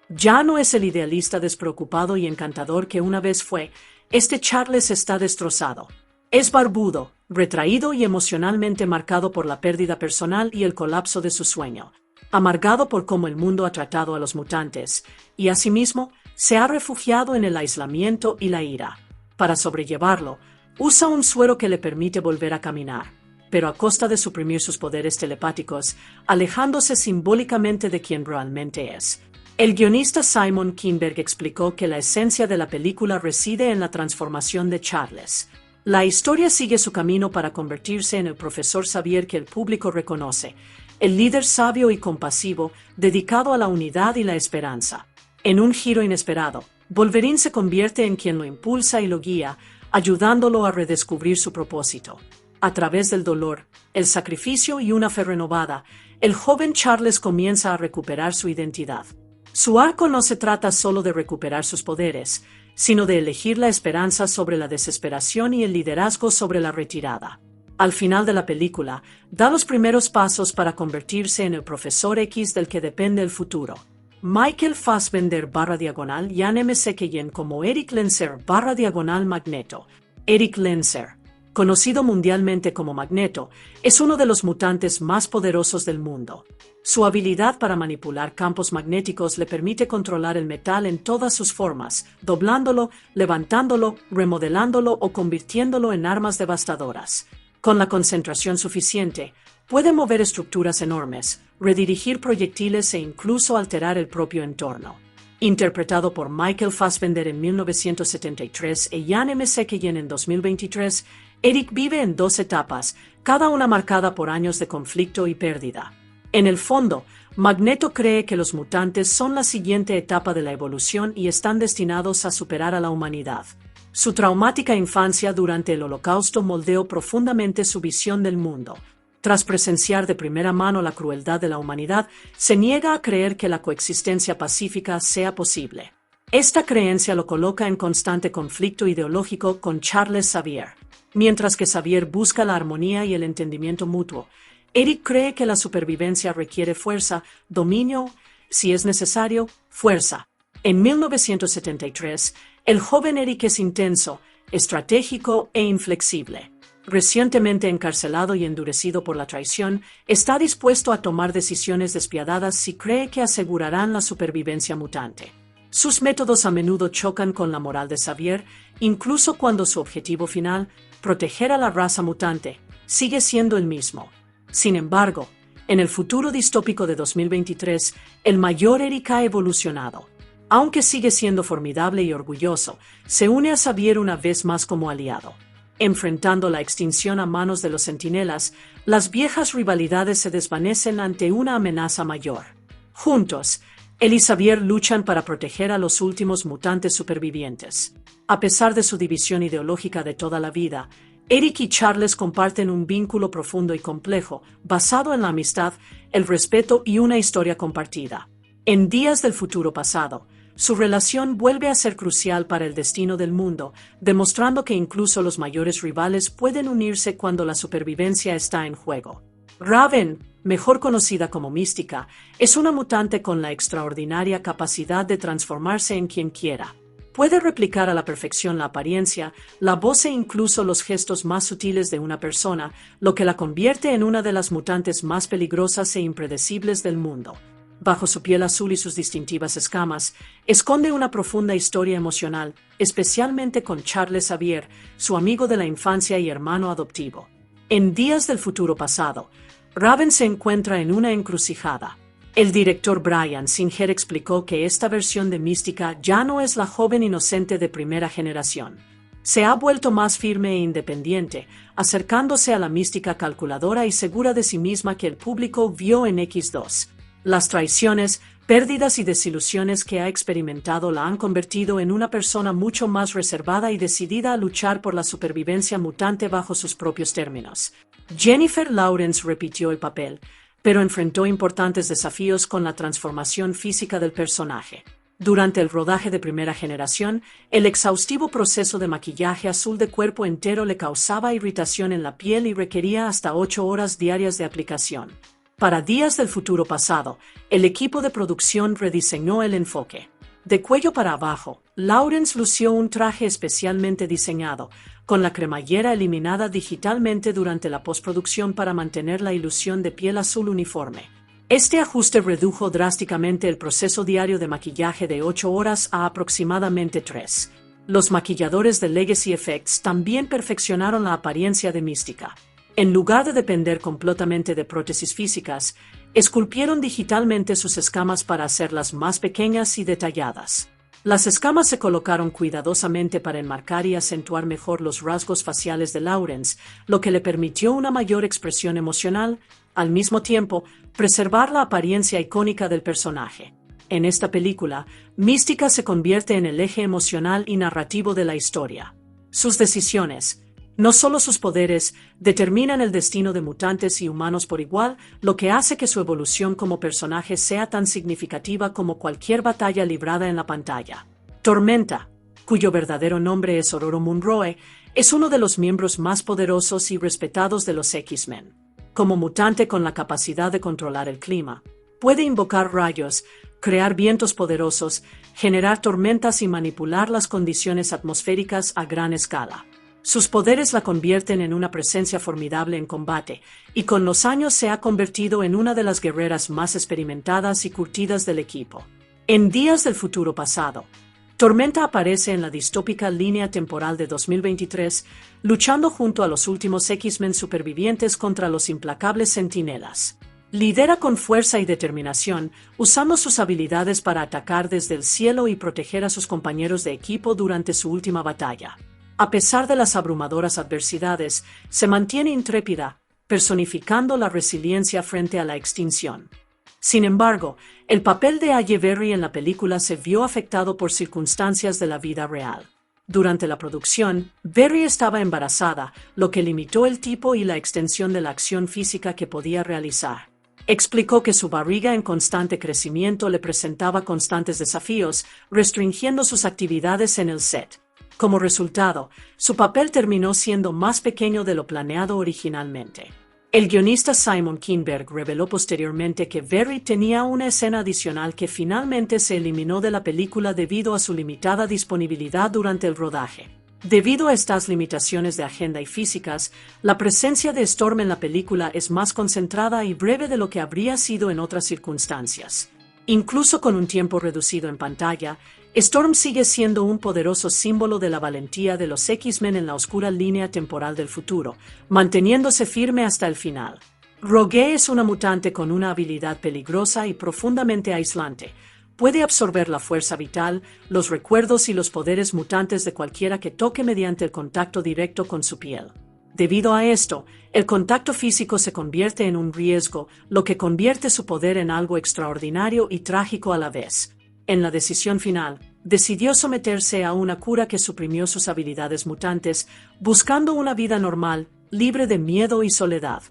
Ya no es el idealista despreocupado y encantador que una vez fue, este Charles está destrozado. Es barbudo, retraído y emocionalmente marcado por la pérdida personal y el colapso de su sueño, amargado por cómo el mundo ha tratado a los mutantes, y asimismo se ha refugiado en el aislamiento y la ira. Para sobrellevarlo, usa un suero que le permite volver a caminar, pero a costa de suprimir sus poderes telepáticos, alejándose simbólicamente de quien realmente es. El guionista Simon Kinberg explicó que la esencia de la película reside en la transformación de Charles. La historia sigue su camino para convertirse en el Profesor Xavier que el público reconoce, el líder sabio y compasivo, dedicado a la unidad y la esperanza. En un giro inesperado, Wolverine se convierte en quien lo impulsa y lo guía, ayudándolo a redescubrir su propósito. A través del dolor, el sacrificio y una fe renovada, el joven Charles comienza a recuperar su identidad. Su arco no se trata solo de recuperar sus poderes, sino de elegir la esperanza sobre la desesperación y el liderazgo sobre la retirada. Al final de la película, da los primeros pasos para convertirse en el Profesor X del que depende el futuro. Michael Fassbender /, Ian M. Sekelen como Eric Lenser /, Magneto. Eric Lenser, conocido mundialmente como Magneto, es uno de los mutantes más poderosos del mundo. Su habilidad para manipular campos magnéticos le permite controlar el metal en todas sus formas, doblándolo, levantándolo, remodelándolo o convirtiéndolo en armas devastadoras. Con la concentración suficiente, puede mover estructuras enormes, redirigir proyectiles e incluso alterar el propio entorno. Interpretado por Michael Fassbender en 1973 e Ian M. Sekelen en 2023, Eric vive en dos etapas, cada una marcada por años de conflicto y pérdida. En el fondo, Magneto cree que los mutantes son la siguiente etapa de la evolución y están destinados a superar a la humanidad. Su traumática infancia durante el Holocausto moldeó profundamente su visión del mundo. Tras presenciar de primera mano la crueldad de la humanidad, se niega a creer que la coexistencia pacífica sea posible. Esta creencia lo coloca en constante conflicto ideológico con Charles Xavier. Mientras que Xavier busca la armonía y el entendimiento mutuo, Eric cree que la supervivencia requiere fuerza, dominio, si es necesario, fuerza. En 1973, el joven Eric es intenso, estratégico e inflexible. Recientemente encarcelado y endurecido por la traición, está dispuesto a tomar decisiones despiadadas si cree que asegurarán la supervivencia mutante. Sus métodos a menudo chocan con la moral de Xavier, incluso cuando su objetivo final, proteger a la raza mutante, sigue siendo el mismo. Sin embargo, en el futuro distópico de 2023, el mayor Eric ha evolucionado. Aunque sigue siendo formidable y orgulloso, se une a Xavier una vez más como aliado. Enfrentando la extinción a manos de los Centinelas, las viejas rivalidades se desvanecen ante una amenaza mayor. Juntos, él y Xavier luchan para proteger a los últimos mutantes supervivientes. A pesar de su división ideológica de toda la vida, Eric y Charles comparten un vínculo profundo y complejo, basado en la amistad, el respeto y una historia compartida. En Días del Futuro Pasado, su relación vuelve a ser crucial para el destino del mundo, demostrando que incluso los mayores rivales pueden unirse cuando la supervivencia está en juego. Raven, mejor conocida como Mística, es una mutante con la extraordinaria capacidad de transformarse en quien quiera. Puede replicar a la perfección la apariencia, la voz e incluso los gestos más sutiles de una persona, lo que la convierte en una de las mutantes más peligrosas e impredecibles del mundo. Bajo su piel azul y sus distintivas escamas, esconde una profunda historia emocional, especialmente con Charles Xavier, su amigo de la infancia y hermano adoptivo. En Días del Futuro Pasado, Raven se encuentra en una encrucijada. El director Brian Singer explicó que esta versión de Mística ya no es la joven inocente de primera generación. Se ha vuelto más firme e independiente, acercándose a la mística calculadora y segura de sí misma que el público vio en X2. Las traiciones, pérdidas y desilusiones que ha experimentado la han convertido en una persona mucho más reservada y decidida a luchar por la supervivencia mutante bajo sus propios términos. Jennifer Lawrence repitió el papel, pero enfrentó importantes desafíos con la transformación física del personaje. Durante el rodaje de primera generación, el exhaustivo proceso de maquillaje azul de cuerpo entero le causaba irritación en la piel y requería hasta 8 horas diarias de aplicación. Para Días del Futuro Pasado, el equipo de producción rediseñó el enfoque. De cuello para abajo, Lawrence lució un traje especialmente diseñado, con la cremallera eliminada digitalmente durante la postproducción para mantener la ilusión de piel azul uniforme. Este ajuste redujo drásticamente el proceso diario de maquillaje de 8 horas a aproximadamente 3. Los maquilladores de Legacy Effects también perfeccionaron la apariencia de Mística. En lugar de depender completamente de prótesis físicas, esculpieron digitalmente sus escamas para hacerlas más pequeñas y detalladas. Las escamas se colocaron cuidadosamente para enmarcar y acentuar mejor los rasgos faciales de Lawrence, lo que le permitió una mayor expresión emocional, al mismo tiempo, preservar la apariencia icónica del personaje. En esta película, Mística se convierte en el eje emocional y narrativo de la historia. Sus decisiones, no solo sus poderes, determinan el destino de mutantes y humanos por igual, lo que hace que su evolución como personaje sea tan significativa como cualquier batalla librada en la pantalla. Tormenta, cuyo verdadero nombre es Ororo Munroe, es uno de los miembros más poderosos y respetados de los X-Men. Como mutante con la capacidad de controlar el clima, puede invocar rayos, crear vientos poderosos, generar tormentas y manipular las condiciones atmosféricas a gran escala. Sus poderes la convierten en una presencia formidable en combate, y con los años se ha convertido en una de las guerreras más experimentadas y curtidas del equipo. En Días del Futuro Pasado, Tormenta aparece en la distópica línea temporal de 2023, luchando junto a los últimos X-Men supervivientes contra los implacables Centinelas. Lidera con fuerza y determinación, usando sus habilidades para atacar desde el cielo y proteger a sus compañeros de equipo durante su última batalla. A pesar de las abrumadoras adversidades, se mantiene intrépida, personificando la resiliencia frente a la extinción. Sin embargo, el papel de Halle Berry en la película se vio afectado por circunstancias de la vida real. Durante la producción, Berry estaba embarazada, lo que limitó el tipo y la extensión de la acción física que podía realizar. Explicó que su barriga en constante crecimiento le presentaba constantes desafíos, restringiendo sus actividades en el set. Como resultado, su papel terminó siendo más pequeño de lo planeado originalmente. El guionista Simon Kinberg reveló posteriormente que Berry tenía una escena adicional que finalmente se eliminó de la película debido a su limitada disponibilidad durante el rodaje. Debido a estas limitaciones de agenda y físicas, la presencia de Storm en la película es más concentrada y breve de lo que habría sido en otras circunstancias. Incluso con un tiempo reducido en pantalla, Storm sigue siendo un poderoso símbolo de la valentía de los X-Men en la oscura línea temporal del futuro, manteniéndose firme hasta el final. Rogue es una mutante con una habilidad peligrosa y profundamente aislante. Puede absorber la fuerza vital, los recuerdos y los poderes mutantes de cualquiera que toque mediante el contacto directo con su piel. Debido a esto, el contacto físico se convierte en un riesgo, lo que convierte su poder en algo extraordinario y trágico a la vez. En la decisión final, decidió someterse a una cura que suprimió sus habilidades mutantes, buscando una vida normal, libre de miedo y soledad.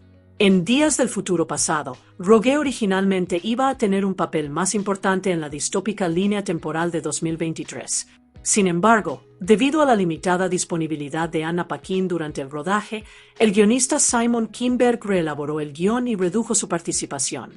En Días del Futuro Pasado, Rogue originalmente iba a tener un papel más importante en la distópica línea temporal de 2023. Sin embargo, debido a la limitada disponibilidad de Anna Paquin durante el rodaje, el guionista Simon Kinberg reelaboró el guión y redujo su participación.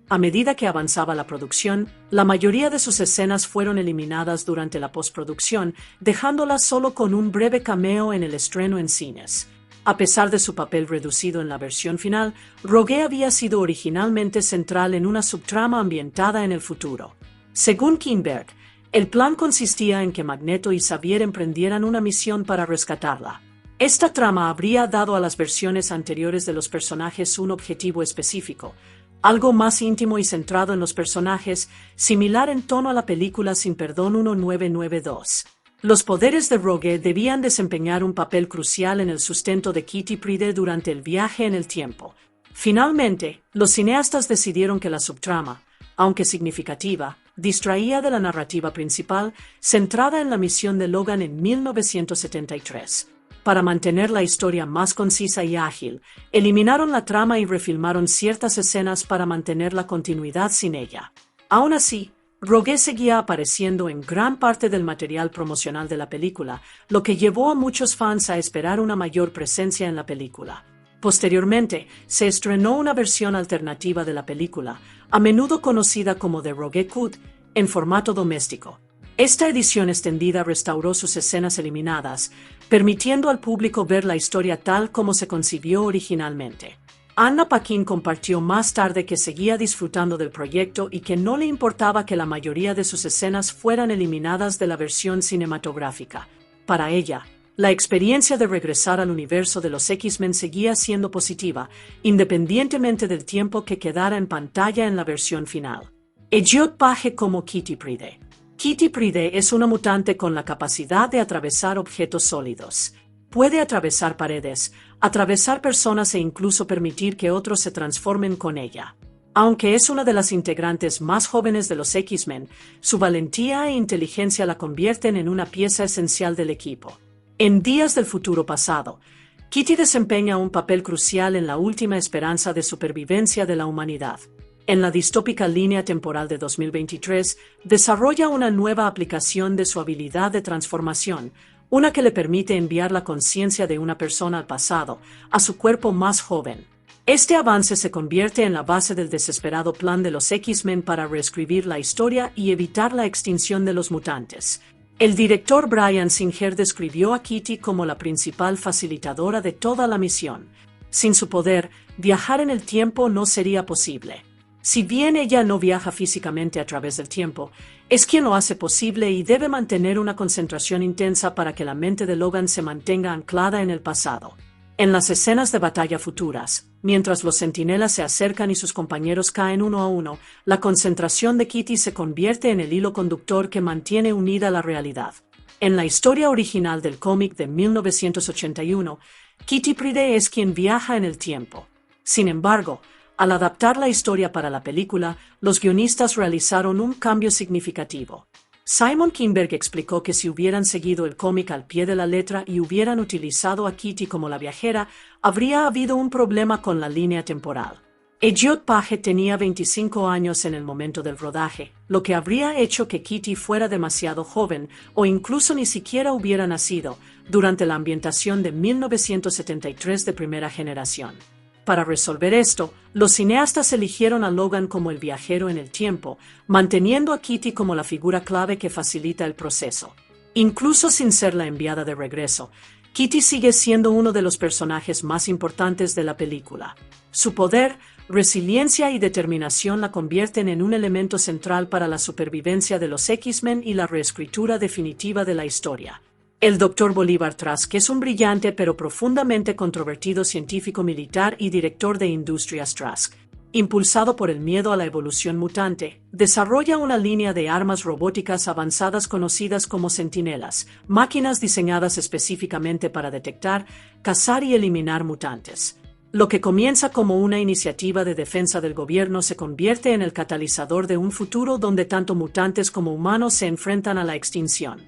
A medida que avanzaba la producción, la mayoría de sus escenas fueron eliminadas durante la postproducción, dejándolas solo con un breve cameo en el estreno en cines. A pesar de su papel reducido en la versión final, Rogue había sido originalmente central en una subtrama ambientada en el futuro. Según Kinberg, el plan consistía en que Magneto y Xavier emprendieran una misión para rescatarla. Esta trama habría dado a las versiones anteriores de los personajes un objetivo específico, algo más íntimo y centrado en los personajes, similar en tono a la película Sin Perdón 1992. Los poderes de Rogue debían desempeñar un papel crucial en el sustento de Kitty Pryde durante el viaje en el tiempo. Finalmente, los cineastas decidieron que la subtrama, aunque significativa, distraía de la narrativa principal, centrada en la misión de Logan en 1973. Para mantener la historia más concisa y ágil, eliminaron la trama y refilmaron ciertas escenas para mantener la continuidad sin ella. Aún así, Rogue seguía apareciendo en gran parte del material promocional de la película, lo que llevó a muchos fans a esperar una mayor presencia en la película. Posteriormente, se estrenó una versión alternativa de la película, a menudo conocida como The Rogue Cut, en formato doméstico. Esta edición extendida restauró sus escenas eliminadas, permitiendo al público ver la historia tal como se concibió originalmente. Anna Paquin compartió más tarde que seguía disfrutando del proyecto y que no le importaba que la mayoría de sus escenas fueran eliminadas de la versión cinematográfica. Para ella, la experiencia de regresar al universo de los X-Men seguía siendo positiva, independientemente del tiempo que quedara en pantalla en la versión final. Elliot Page como Kitty Pryde. Kitty Pryde es una mutante con la capacidad de atravesar objetos sólidos. Puede atravesar paredes, atravesar personas e incluso permitir que otros se transformen con ella. Aunque es una de las integrantes más jóvenes de los X-Men, su valentía e inteligencia la convierten en una pieza esencial del equipo. En Días del Futuro Pasado, Kitty desempeña un papel crucial en la última esperanza de supervivencia de la humanidad. En la distópica línea temporal de 2023, desarrolla una nueva aplicación de su habilidad de transformación, una que le permite enviar la conciencia de una persona al pasado, a su cuerpo más joven. Este avance se convierte en la base del desesperado plan de los X-Men para reescribir la historia y evitar la extinción de los mutantes. El director Bryan Singer describió a Kitty como la principal facilitadora de toda la misión. Sin su poder, viajar en el tiempo no sería posible. Si bien ella no viaja físicamente a través del tiempo, es quien lo hace posible y debe mantener una concentración intensa para que la mente de Logan se mantenga anclada en el pasado. En las escenas de batalla futuras, mientras los centinelas se acercan y sus compañeros caen uno a uno, la concentración de Kitty se convierte en el hilo conductor que mantiene unida la realidad. En la historia original del cómic de 1981, Kitty Pryde es quien viaja en el tiempo. Sin embargo, al adaptar la historia para la película, los guionistas realizaron un cambio significativo. Simon Kinberg explicó que si hubieran seguido el cómic al pie de la letra y hubieran utilizado a Kitty como la viajera, habría habido un problema con la línea temporal. Elliot Page tenía 25 años en el momento del rodaje, lo que habría hecho que Kitty fuera demasiado joven o incluso ni siquiera hubiera nacido durante la ambientación de 1973 de primera generación. Para resolver esto, los cineastas eligieron a Logan como el viajero en el tiempo, manteniendo a Kitty como la figura clave que facilita el proceso. Incluso sin ser la enviada de regreso, Kitty sigue siendo uno de los personajes más importantes de la película. Su poder, resiliencia y determinación la convierten en un elemento central para la supervivencia de los X-Men y la reescritura definitiva de la historia. El Dr. Bolívar Trask es un brillante pero profundamente controvertido científico militar y director de Industrias Trask. Impulsado por el miedo a la evolución mutante, desarrolla una línea de armas robóticas avanzadas conocidas como centinelas, máquinas diseñadas específicamente para detectar, cazar y eliminar mutantes. Lo que comienza como una iniciativa de defensa del gobierno se convierte en el catalizador de un futuro donde tanto mutantes como humanos se enfrentan a la extinción.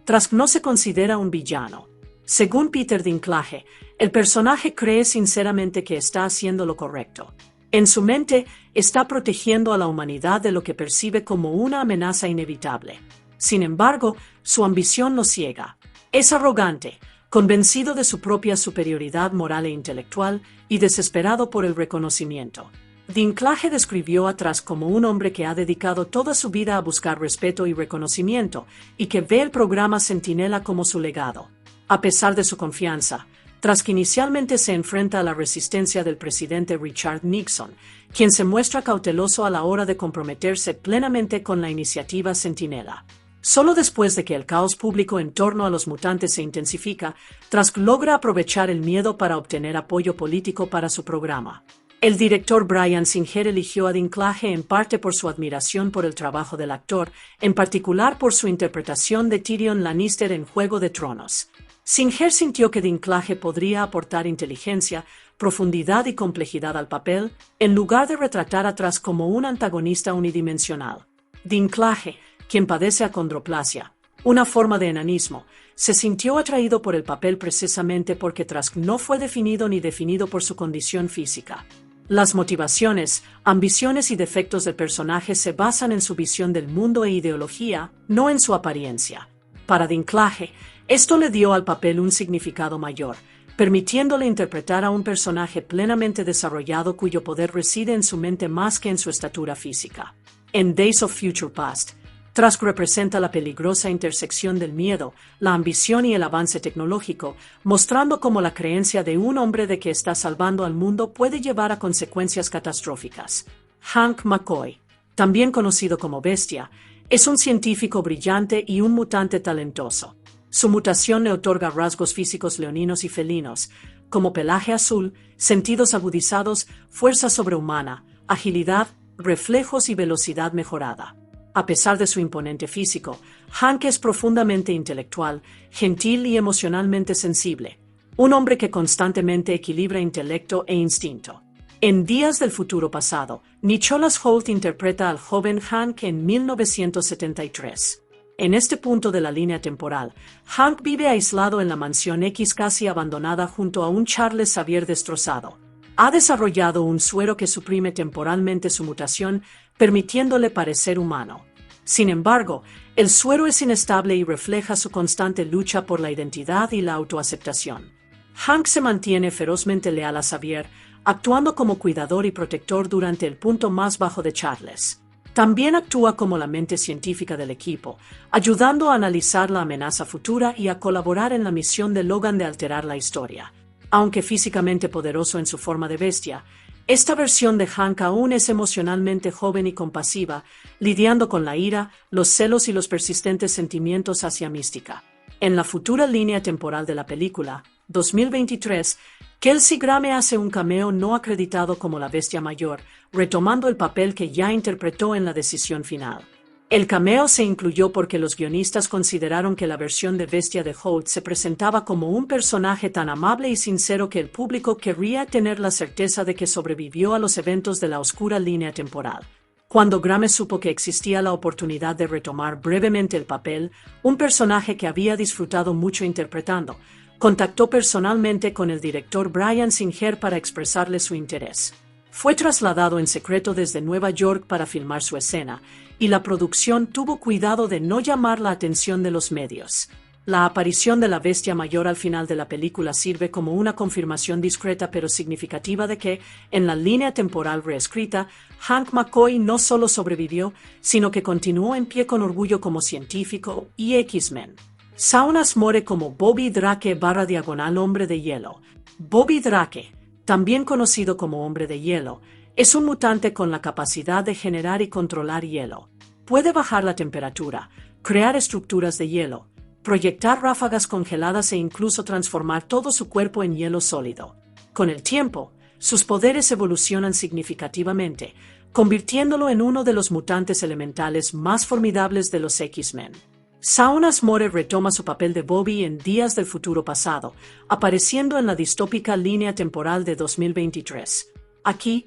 Trask no se considera un villano. Según Peter Dinklage, el personaje cree sinceramente que está haciendo lo correcto. En su mente, está protegiendo a la humanidad de lo que percibe como una amenaza inevitable. Sin embargo, su ambición lo ciega. Es arrogante, convencido de su propia superioridad moral e intelectual y desesperado por el reconocimiento. Dinklage describió a Trask como un hombre que ha dedicado toda su vida a buscar respeto y reconocimiento, y que ve el programa Centinela como su legado. A pesar de su confianza, Trask inicialmente se enfrenta a la resistencia del presidente Richard Nixon, quien se muestra cauteloso a la hora de comprometerse plenamente con la iniciativa Centinela. Solo después de que el caos público en torno a los mutantes se intensifica, Trask logra aprovechar el miedo para obtener apoyo político para su programa. El director Bryan Singer eligió a Dinklage en parte por su admiración por el trabajo del actor, en particular por su interpretación de Tyrion Lannister en Juego de Tronos. Singer sintió que Dinklage podría aportar inteligencia, profundidad y complejidad al papel, en lugar de retratar a Trask como un antagonista unidimensional. Dinklage, quien padece acondroplasia, una forma de enanismo, se sintió atraído por el papel precisamente porque Trask no fue definido ni definido por su condición física. Las motivaciones, ambiciones y defectos del personaje se basan en su visión del mundo e ideología, no en su apariencia. Para Dinklage, esto le dio al papel un significado mayor, permitiéndole interpretar a un personaje plenamente desarrollado cuyo poder reside en su mente más que en su estatura física. En Days of Future Past, Trask representa la peligrosa intersección del miedo, la ambición y el avance tecnológico, mostrando cómo la creencia de un hombre de que está salvando al mundo puede llevar a consecuencias catastróficas. Hank McCoy, también conocido como Bestia, es un científico brillante y un mutante talentoso. Su mutación le otorga rasgos físicos leoninos y felinos, como pelaje azul, sentidos agudizados, fuerza sobrehumana, agilidad, reflejos y velocidad mejorada. A pesar de su imponente físico, Hank es profundamente intelectual, gentil y emocionalmente sensible, un hombre que constantemente equilibra intelecto e instinto. En Días del Futuro Pasado, Nicholas Hoult interpreta al joven Hank en 1973. En este punto de la línea temporal, Hank vive aislado en la mansión X casi abandonada junto a un Charles Xavier destrozado. Ha desarrollado un suero que suprime temporalmente su mutación, permitiéndole parecer humano. Sin embargo, el suero es inestable y refleja su constante lucha por la identidad y la autoaceptación. Hank se mantiene ferozmente leal a Xavier, actuando como cuidador y protector durante el punto más bajo de Charles. También actúa como la mente científica del equipo, ayudando a analizar la amenaza futura y a colaborar en la misión de Logan de alterar la historia. Aunque físicamente poderoso en su forma de bestia, esta versión de Hank aún es emocionalmente joven y compasiva, lidiando con la ira, los celos y los persistentes sentimientos hacia Mística. En la futura línea temporal de la película, 2023, Kelsey Grammer hace un cameo no acreditado como la Bestia Mayor, retomando el papel que ya interpretó en la decisión final. El cameo se incluyó porque los guionistas consideraron que la versión de Bestia de Hoult se presentaba como un personaje tan amable y sincero que el público querría tener la certeza de que sobrevivió a los eventos de la oscura línea temporal. Cuando Grammer supo que existía la oportunidad de retomar brevemente el papel, un personaje que había disfrutado mucho interpretando, contactó personalmente con el director Bryan Singer para expresarle su interés. Fue trasladado en secreto desde Nueva York para filmar su escena, y la producción tuvo cuidado de no llamar la atención de los medios. La aparición de la Bestia Mayor al final de la película sirve como una confirmación discreta pero significativa de que, en la línea temporal reescrita, Hank McCoy no solo sobrevivió, sino que continuó en pie con orgullo como científico y X-Men. Saunas muere como Bobby Drake / Hombre de Hielo. Bobby Drake, también conocido como Hombre de Hielo, es un mutante con la capacidad de generar y controlar hielo. Puede bajar la temperatura, crear estructuras de hielo, proyectar ráfagas congeladas e incluso transformar todo su cuerpo en hielo sólido. Con el tiempo, sus poderes evolucionan significativamente, convirtiéndolo en uno de los mutantes elementales más formidables de los X-Men. Saunas More retoma su papel de Bobby en Días del Futuro Pasado, apareciendo en la distópica línea temporal de 2023. Aquí,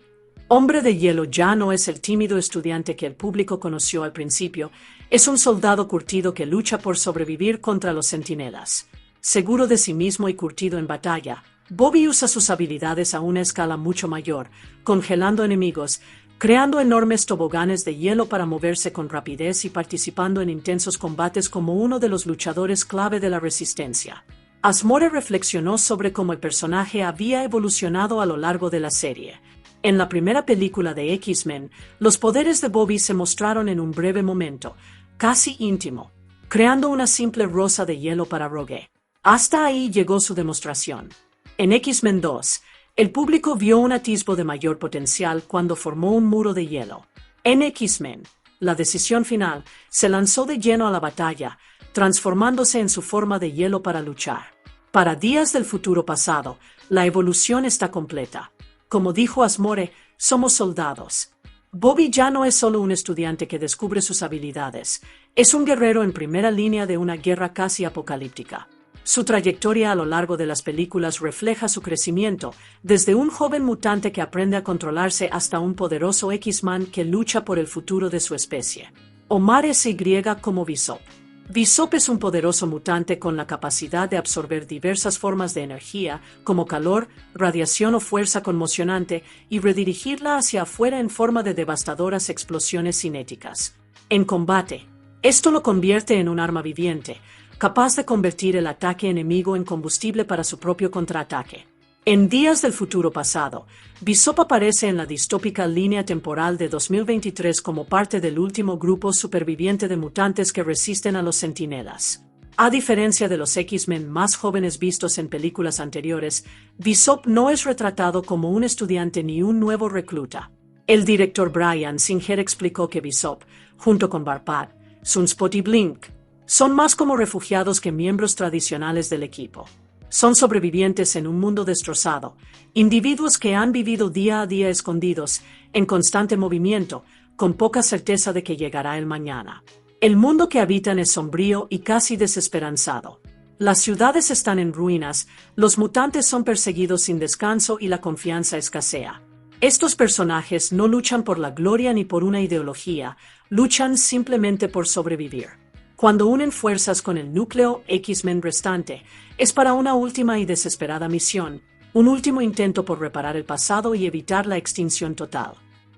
Hombre de Hielo ya no es el tímido estudiante que el público conoció al principio, es un soldado curtido que lucha por sobrevivir contra los centinelas. Seguro de sí mismo y curtido en batalla, Bobby usa sus habilidades a una escala mucho mayor, congelando enemigos, creando enormes toboganes de hielo para moverse con rapidez y participando en intensos combates como uno de los luchadores clave de la resistencia. Asmore reflexionó sobre cómo el personaje había evolucionado a lo largo de la serie. En la primera película de X-Men, los poderes de Bobby se mostraron en un breve momento, casi íntimo, creando una simple rosa de hielo para Rogue. Hasta ahí llegó su demostración. En X-Men 2, el público vio un atisbo de mayor potencial cuando formó un muro de hielo. En X-Men, la decisión final se lanzó de lleno a la batalla, transformándose en su forma de hielo para luchar. Para Días del Futuro Pasado, la evolución está completa. Como dijo Asmore, somos soldados. Bobby ya no es solo un estudiante que descubre sus habilidades, es un guerrero en primera línea de una guerra casi apocalíptica. Su trayectoria a lo largo de las películas refleja su crecimiento, desde un joven mutante que aprende a controlarse hasta un poderoso X-Man que lucha por el futuro de su especie. Omar S.Y. como Bishop. Bishop es un poderoso mutante con la capacidad de absorber diversas formas de energía, como calor, radiación o fuerza conmocionante, y redirigirla hacia afuera en forma de devastadoras explosiones cinéticas. En combate, esto lo convierte en un arma viviente, capaz de convertir el ataque enemigo en combustible para su propio contraataque. En Días del Futuro Pasado, Bishop aparece en la distópica línea temporal de 2023 como parte del último grupo superviviente de mutantes que resisten a los Centinelas. A diferencia de los X-Men más jóvenes vistos en películas anteriores, Bishop no es retratado como un estudiante ni un nuevo recluta. El director Bryan Singer explicó que Bishop, junto con Barpat, Sunspot y Blink, son más como refugiados que miembros tradicionales del equipo. Son sobrevivientes en un mundo destrozado, individuos que han vivido día a día escondidos, en constante movimiento, con poca certeza de que llegará el mañana. El mundo que habitan es sombrío y casi desesperanzado. Las ciudades están en ruinas, los mutantes son perseguidos sin descanso y la confianza escasea. Estos personajes no luchan por la gloria ni por una ideología, luchan simplemente por sobrevivir. Cuando unen fuerzas con el núcleo X-Men restante, es para una última y desesperada misión, un último intento por reparar el pasado y evitar la extinción total.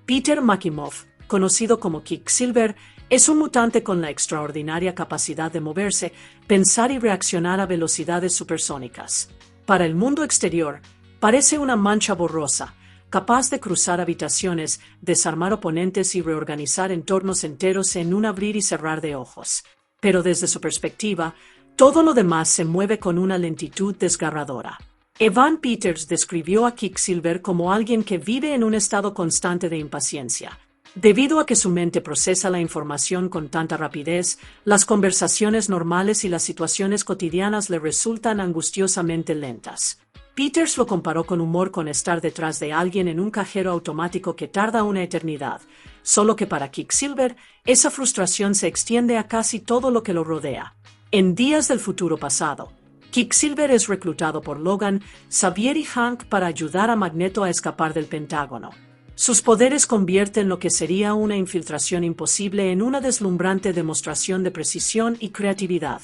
Peter Maximoff, conocido como Quicksilver, es un mutante con la extraordinaria capacidad de moverse, pensar y reaccionar a velocidades supersónicas. Para el mundo exterior, parece una mancha borrosa, capaz de cruzar habitaciones, desarmar oponentes y reorganizar entornos enteros en un abrir y cerrar de ojos. Pero desde su perspectiva, todo lo demás se mueve con una lentitud desgarradora. Evan Peters describió a Quicksilver como alguien que vive en un estado constante de impaciencia. Debido a que su mente procesa la información con tanta rapidez, las conversaciones normales y las situaciones cotidianas le resultan angustiosamente lentas. Peters lo comparó con humor con estar detrás de alguien en un cajero automático que tarda una eternidad, solo que para Quicksilver, esa frustración se extiende a casi todo lo que lo rodea. En Días del Futuro Pasado, Quicksilver es reclutado por Logan, Xavier y Hank para ayudar a Magneto a escapar del Pentágono. Sus poderes convierten lo que sería una infiltración imposible en una deslumbrante demostración de precisión y creatividad.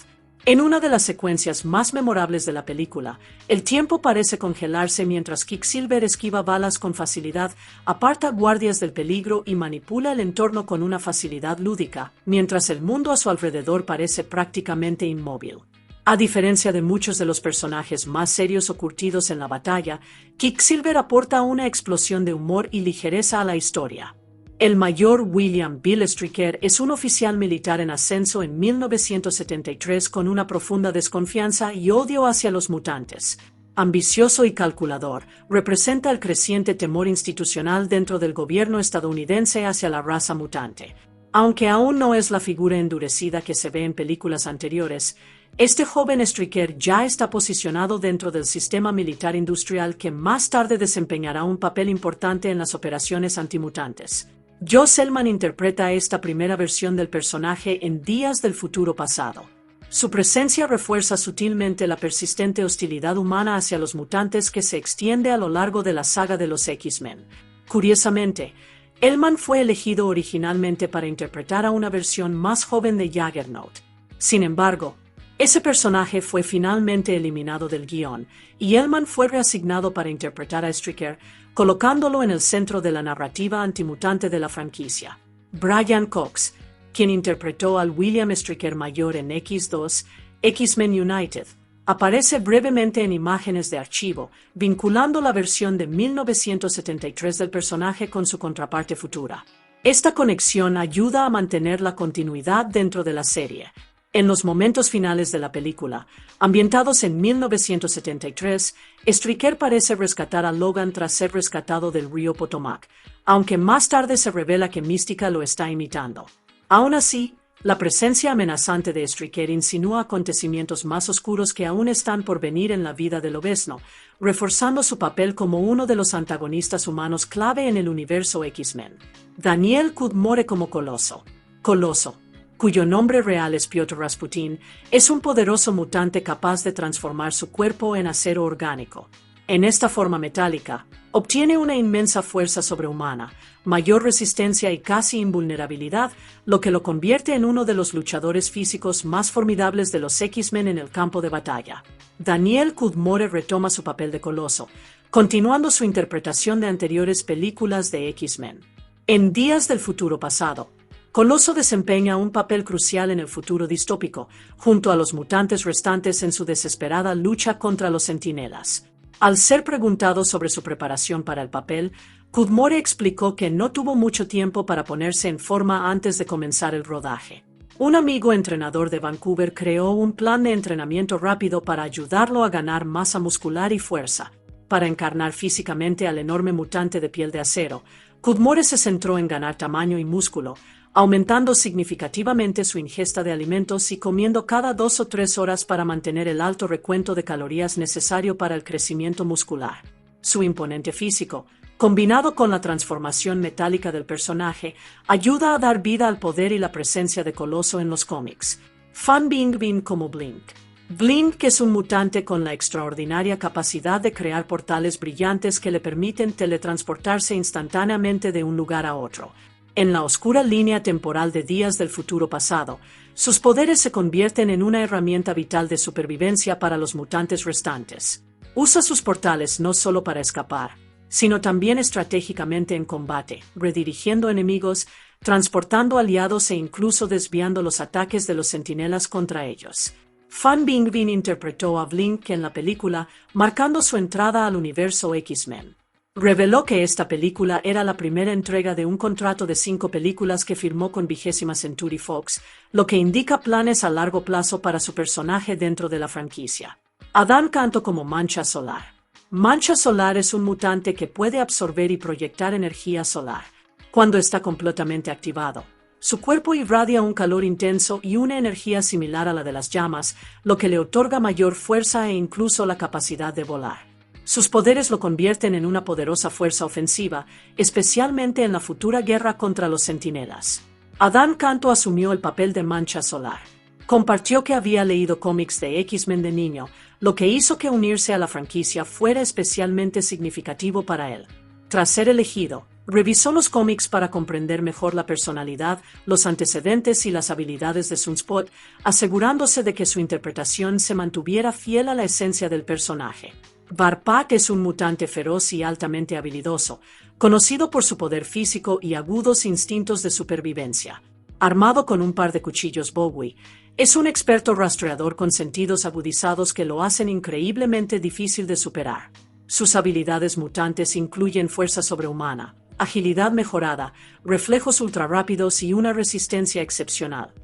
En una de las secuencias más memorables de la película, el tiempo parece congelarse mientras Quicksilver esquiva balas con facilidad, aparta guardias del peligro y manipula el entorno con una facilidad lúdica, mientras el mundo a su alrededor parece prácticamente inmóvil. A diferencia de muchos de los personajes más serios o curtidos en la batalla, Quicksilver aporta una explosión de humor y ligereza a la historia. El mayor William Bill Stryker es un oficial militar en ascenso en 1973 con una profunda desconfianza y odio hacia los mutantes. Ambicioso y calculador, representa el creciente temor institucional dentro del gobierno estadounidense hacia la raza mutante. Aunque aún no es la figura endurecida que se ve en películas anteriores, este joven Stryker ya está posicionado dentro del sistema militar industrial que más tarde desempeñará un papel importante en las operaciones antimutantes. Joe Selman interpreta esta primera versión del personaje en Días del Futuro Pasado. Su presencia refuerza sutilmente la persistente hostilidad humana hacia los mutantes que se extiende a lo largo de la saga de los X-Men. Curiosamente, Elman fue elegido originalmente para interpretar a una versión más joven de Juggernaut. Sin embargo, Ese personaje fue finalmente eliminado del guión, y Elman fue reasignado para interpretar a Stryker, colocándolo en el centro de la narrativa antimutante de la franquicia. Brian Cox, quien interpretó al William Stryker mayor en X2, X-Men United, aparece brevemente en imágenes de archivo, vinculando la versión de 1973 del personaje con su contraparte futura. Esta conexión ayuda a mantener la continuidad dentro de la serie. En los momentos finales de la película, ambientados en 1973, Stryker parece rescatar a Logan tras ser rescatado del río Potomac, aunque más tarde se revela que Mística lo está imitando. Aún así, la presencia amenazante de Stryker insinúa acontecimientos más oscuros que aún están por venir en la vida del Lobezno, reforzando su papel como uno de los antagonistas humanos clave en el universo X-Men. Daniel Cudmore como Coloso. Coloso, cuyo nombre real es Piotr Rasputin, es un poderoso mutante capaz de transformar su cuerpo en acero orgánico. En esta forma metálica, obtiene una inmensa fuerza sobrehumana, mayor resistencia y casi invulnerabilidad, lo que lo convierte en uno de los luchadores físicos más formidables de los X-Men en el campo de batalla. Daniel Cudmore retoma su papel de Coloso, continuando su interpretación de anteriores películas de X-Men. En Días del Futuro Pasado, Coloso desempeña un papel crucial en el futuro distópico, junto a los mutantes restantes en su desesperada lucha contra los Centinelas. Al ser preguntado sobre su preparación para el papel, Cudmore explicó que no tuvo mucho tiempo para ponerse en forma antes de comenzar el rodaje. Un amigo entrenador de Vancouver creó un plan de entrenamiento rápido para ayudarlo a ganar masa muscular y fuerza. Para encarnar físicamente al enorme mutante de piel de acero, Cudmore se centró en ganar tamaño y músculo, aumentando significativamente su ingesta de alimentos y comiendo cada 2 o 3 horas para mantener el alto recuento de calorías necesario para el crecimiento muscular. Su imponente físico, combinado con la transformación metálica del personaje, ayuda a dar vida al poder y la presencia de Coloso en los cómics. Fan Bingbing como Blink. Blink es un mutante con la extraordinaria capacidad de crear portales brillantes que le permiten teletransportarse instantáneamente de un lugar a otro. En la oscura línea temporal de Días del Futuro Pasado, sus poderes se convierten en una herramienta vital de supervivencia para los mutantes restantes. Usa sus portales no solo para escapar, sino también estratégicamente en combate, redirigiendo enemigos, transportando aliados e incluso desviando los ataques de los centinelas contra ellos. Fan Bingbing interpretó a Blink en la película, marcando su entrada al universo X-Men. Reveló que esta película era la primera entrega de un contrato de 5 películas que firmó con 20th Century Fox, lo que indica planes a largo plazo para su personaje dentro de la franquicia. Adán Canto como Mancha Solar. Mancha Solar es un mutante que puede absorber y proyectar energía solar. Cuando está completamente activado, su cuerpo irradia un calor intenso y una energía similar a la de las llamas, lo que le otorga mayor fuerza e incluso la capacidad de volar. Sus poderes lo convierten en una poderosa fuerza ofensiva, especialmente en la futura guerra contra los Centinelas. Adán Canto asumió el papel de Mancha Solar. Compartió que había leído cómics de X-Men de niño, lo que hizo que unirse a la franquicia fuera especialmente significativo para él. Tras ser elegido, revisó los cómics para comprender mejor la personalidad, los antecedentes y las habilidades de Sunspot, asegurándose de que su interpretación se mantuviera fiel a la esencia del personaje. Varpat es un mutante feroz y altamente habilidoso, conocido por su poder físico y agudos instintos de supervivencia. Armado con un par de cuchillos Bowie, es un experto rastreador con sentidos agudizados que lo hacen increíblemente difícil de superar. Sus habilidades mutantes incluyen fuerza sobrehumana, agilidad mejorada, reflejos ultrarrápidos y una resistencia excepcional.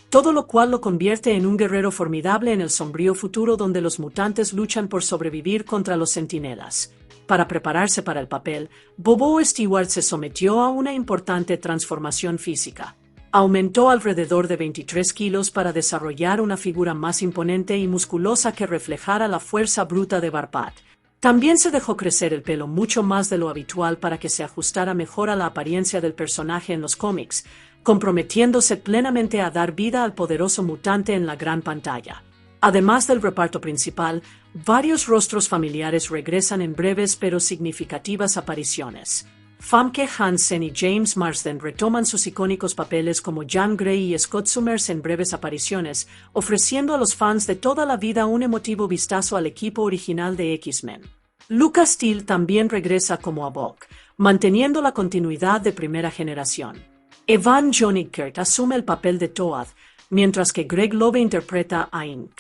Todo lo cual lo convierte en un guerrero formidable en el sombrío futuro donde los mutantes luchan por sobrevivir contra los centinelas. Para prepararse para el papel, Bobo Stewart se sometió a una importante transformación física. Aumentó alrededor de 23 kilos para desarrollar una figura más imponente y musculosa que reflejara la fuerza bruta de Varpat. También se dejó crecer el pelo mucho más de lo habitual para que se ajustara mejor a la apariencia del personaje en los cómics, comprometiéndose plenamente a dar vida al poderoso mutante en la gran pantalla. Además del reparto principal, varios rostros familiares regresan en breves pero significativas apariciones. Famke Janssen y James Marsden retoman sus icónicos papeles como Jean Grey y Scott Summers en breves apariciones, ofreciendo a los fans de toda la vida un emotivo vistazo al equipo original de X-Men. Lucas Steele también regresa como Havok, manteniendo la continuidad de primera generación. Evan John Eckert asume el papel de Toad, mientras que Greg Lowe interpreta a Inc.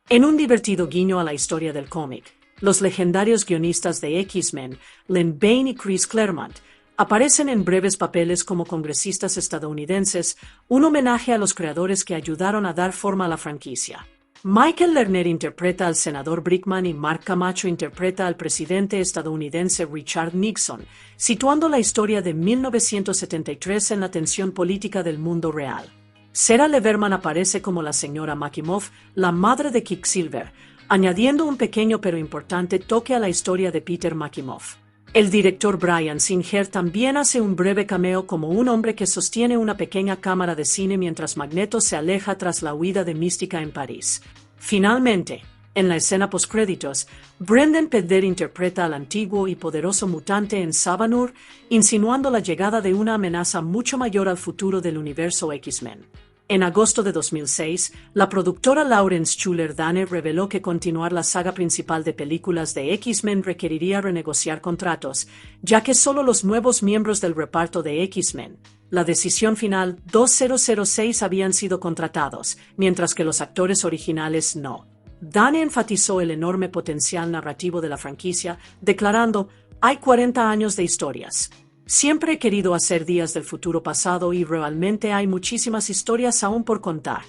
En un divertido guiño a la historia del cómic, los legendarios guionistas de X-Men, Len Wein y Chris Claremont, aparecen en breves papeles como congresistas estadounidenses, un homenaje a los creadores que ayudaron a dar forma a la franquicia. Michael Lerner interpreta al senador Brickman y Mark Camacho interpreta al presidente estadounidense Richard Nixon, situando la historia de 1973 en la tensión política del mundo real. Sarah Leverman aparece como la señora Maximoff, la madre de Quicksilver, añadiendo un pequeño pero importante toque a la historia de Peter Maximoff. El director Bryan Singer también hace un breve cameo como un hombre que sostiene una pequeña cámara de cine mientras Magneto se aleja tras la huida de Mística en París. Finalmente, en la escena postcréditos, Brendan Pedder interpreta al antiguo y poderoso mutante en Sabanur, insinuando la llegada de una amenaza mucho mayor al futuro del universo X-Men. En agosto de 2006, la productora Lawrence Schuller-Dane reveló que continuar la saga principal de películas de X-Men requeriría renegociar contratos, ya que solo los nuevos miembros del reparto de X-Men, la decisión final 2006, habían sido contratados, mientras que los actores originales no. Dane enfatizó el enorme potencial narrativo de la franquicia, declarando: «Hay 40 años de historias. Siempre he querido hacer Días del Futuro Pasado y realmente hay muchísimas historias aún por contar».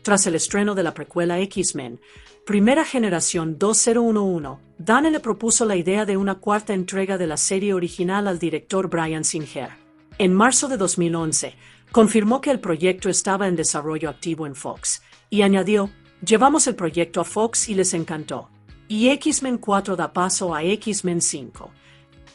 Tras el estreno de la precuela X-Men, Primera Generación 2011, Dane le propuso la idea de una cuarta entrega de la serie original al director Bryan Singer. En marzo de 2011, confirmó que el proyecto estaba en desarrollo activo en Fox, y añadió: «Llevamos el proyecto a Fox y les encantó. Y X-Men 4 da paso a X-Men 5.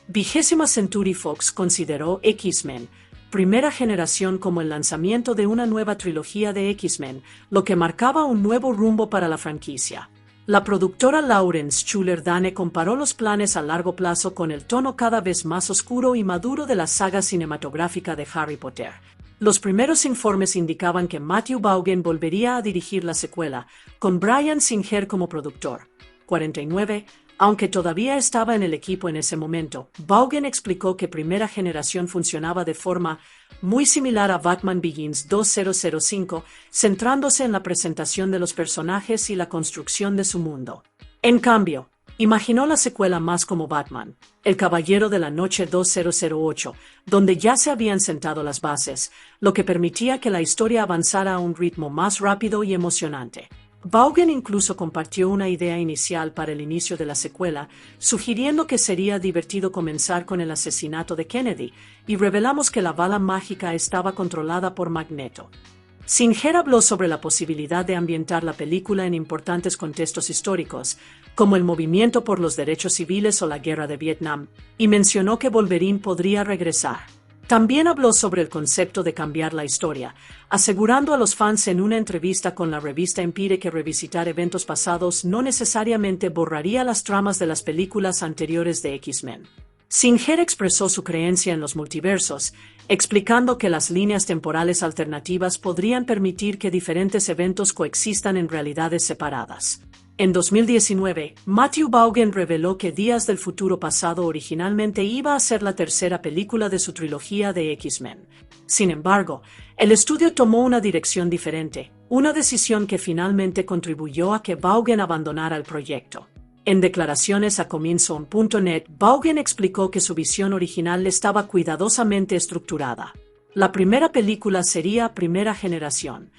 20th Century Fox consideró X-Men Primera Generación como el lanzamiento de una nueva trilogía de X-Men, lo que marcaba un nuevo rumbo para la franquicia. La productora Lawrence Schuller-Dane comparó los planes a largo plazo con el tono cada vez más oscuro y maduro de la saga cinematográfica de Harry Potter. Los primeros informes indicaban que Matthew Vaughn volvería a dirigir la secuela, con Bryan Singer como productor. 49. Aunque todavía estaba en el equipo en ese momento, Vaughn explicó que Primera Generación funcionaba de forma muy similar a Batman Begins 2005, centrándose en la presentación de los personajes y la construcción de su mundo. En cambio, imaginó la secuela más como Batman, El Caballero de la Noche 2008, donde ya se habían sentado las bases, lo que permitía que la historia avanzara a un ritmo más rápido y emocionante. Vaughn incluso compartió una idea inicial para el inicio de la secuela, sugiriendo que sería divertido comenzar con el asesinato de Kennedy, y revelamos que la bala mágica estaba controlada por Magneto. Singer habló sobre la posibilidad de ambientar la película en importantes contextos históricos, como el movimiento por los derechos civiles o la guerra de Vietnam, y mencionó que Wolverine podría regresar. También habló sobre el concepto de cambiar la historia, asegurando a los fans en una entrevista con la revista Empire que revisitar eventos pasados no necesariamente borraría las tramas de las películas anteriores de X-Men. Singer expresó su creencia en los multiversos, explicando que las líneas temporales alternativas podrían permitir que diferentes eventos coexistan en realidades separadas. En 2019, Matthew Vaughn reveló que Días del Futuro Pasado originalmente iba a ser la tercera película de su trilogía de X-Men. Sin embargo, el estudio tomó una dirección diferente, una decisión que finalmente contribuyó a que Vaughn abandonara el proyecto. En declaraciones a Comic-Zone.net, Vaughn explicó que su visión original estaba cuidadosamente estructurada. La primera película sería Primera Generación.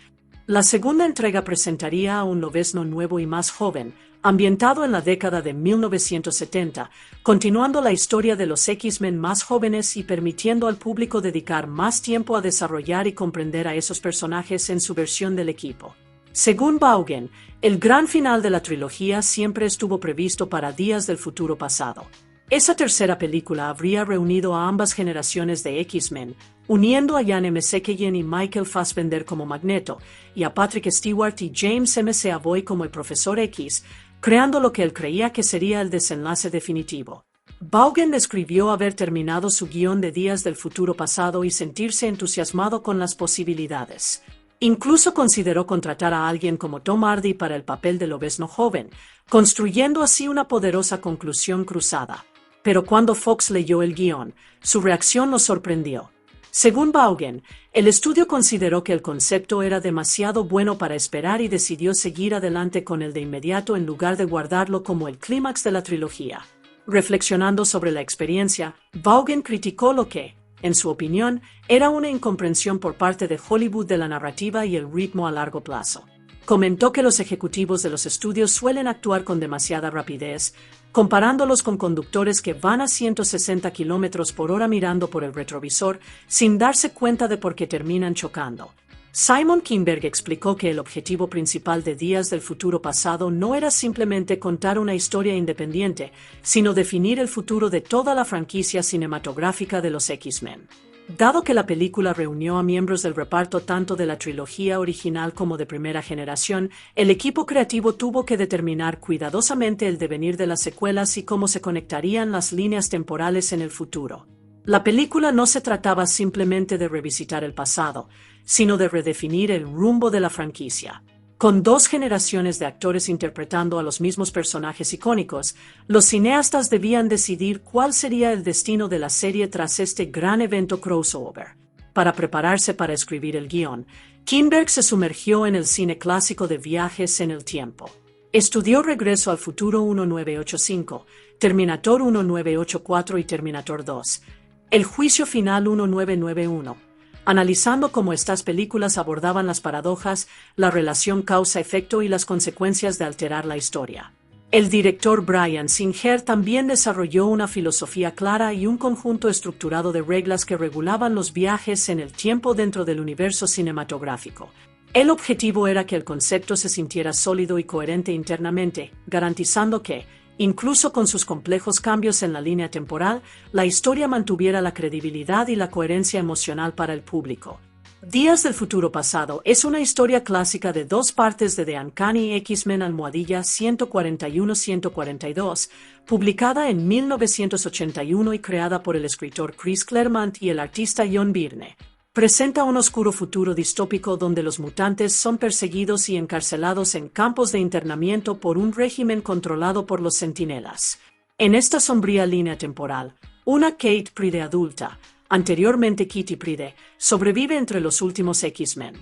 La segunda entrega presentaría a un Lobezno nuevo y más joven, ambientado en la década de 1970, continuando la historia de los X-Men más jóvenes y permitiendo al público dedicar más tiempo a desarrollar y comprender a esos personajes en su versión del equipo. Según Vaughn, el gran final de la trilogía siempre estuvo previsto para Días del Futuro Pasado. Esa tercera película habría reunido a ambas generaciones de X-Men, uniendo a Ian McKellen y Michael Fassbender como Magneto, y a Patrick Stewart y James McAvoy como el Profesor X, creando lo que él creía que sería el desenlace definitivo. Vaughan describió haber terminado su guión de Días del Futuro Pasado y sentirse entusiasmado con las posibilidades. Incluso consideró contratar a alguien como Tom Hardy para el papel del obesno joven, construyendo así una poderosa conclusión cruzada. Pero cuando Fox leyó el guión, su reacción lo sorprendió. Según Vaughan, el estudio consideró que el concepto era demasiado bueno para esperar y decidió seguir adelante con él de inmediato en lugar de guardarlo como el clímax de la trilogía. Reflexionando sobre la experiencia, Vaughan criticó lo que, en su opinión, era una incomprensión por parte de Hollywood de la narrativa y el ritmo a largo plazo. Comentó que los ejecutivos de los estudios suelen actuar con demasiada rapidez, comparándolos con conductores que van a 160 km/h mirando por el retrovisor sin darse cuenta de por qué terminan chocando. Simon Kinberg explicó que el objetivo principal de Días del Futuro Pasado no era simplemente contar una historia independiente, sino definir el futuro de toda la franquicia cinematográfica de los X-Men. Dado que la película reunió a miembros del reparto tanto de la trilogía original como de primera generación, el equipo creativo tuvo que determinar cuidadosamente el devenir de las secuelas y cómo se conectarían las líneas temporales en el futuro. La película no se trataba simplemente de revisitar el pasado, sino de redefinir el rumbo de la franquicia. Con 2 generaciones de actores interpretando a los mismos personajes icónicos, los cineastas debían decidir cuál sería el destino de la serie tras este gran evento crossover. Para prepararse para escribir el guión, Kinberg se sumergió en el cine clásico de viajes en el tiempo. Estudió Regreso al Futuro 1985, Terminator 1984 y Terminator 2. El Juicio Final 1991, analizando cómo estas películas abordaban las paradojas, la relación causa-efecto y las consecuencias de alterar la historia. El director Bryan Singer también desarrolló una filosofía clara y un conjunto estructurado de reglas que regulaban los viajes en el tiempo dentro del universo cinematográfico. El objetivo era que el concepto se sintiera sólido y coherente internamente, garantizando que, incluso con sus complejos cambios en la línea temporal, la historia mantuviera la credibilidad y la coherencia emocional para el público. Días del Futuro Pasado es una historia clásica de 2 partes de The Uncanny X-Men #141-142, publicada en 1981 y creada por el escritor Chris Claremont y el artista John Byrne. Presenta un oscuro futuro distópico donde los mutantes son perseguidos y encarcelados en campos de internamiento por un régimen controlado por los Centinelas. En esta sombría línea temporal, una Kate Pryde adulta, anteriormente Kitty Pryde, sobrevive entre los últimos X-Men.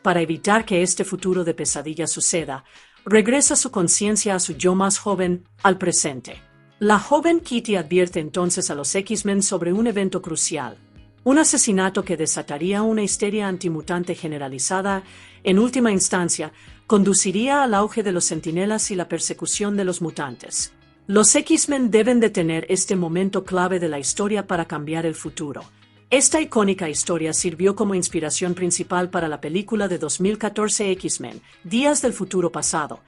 Para evitar que este futuro de pesadilla suceda, regresa su conciencia a su yo más joven, al presente. La joven Kitty advierte entonces a los X-Men sobre un evento crucial. Un asesinato que desataría una histeria antimutante generalizada, en última instancia, conduciría al auge de los Centinelas y la persecución de los mutantes. Los X-Men deben detener este momento clave de la historia para cambiar el futuro. Esta icónica historia sirvió como inspiración principal para la película de 2014 X-Men, Días del Futuro Pasado,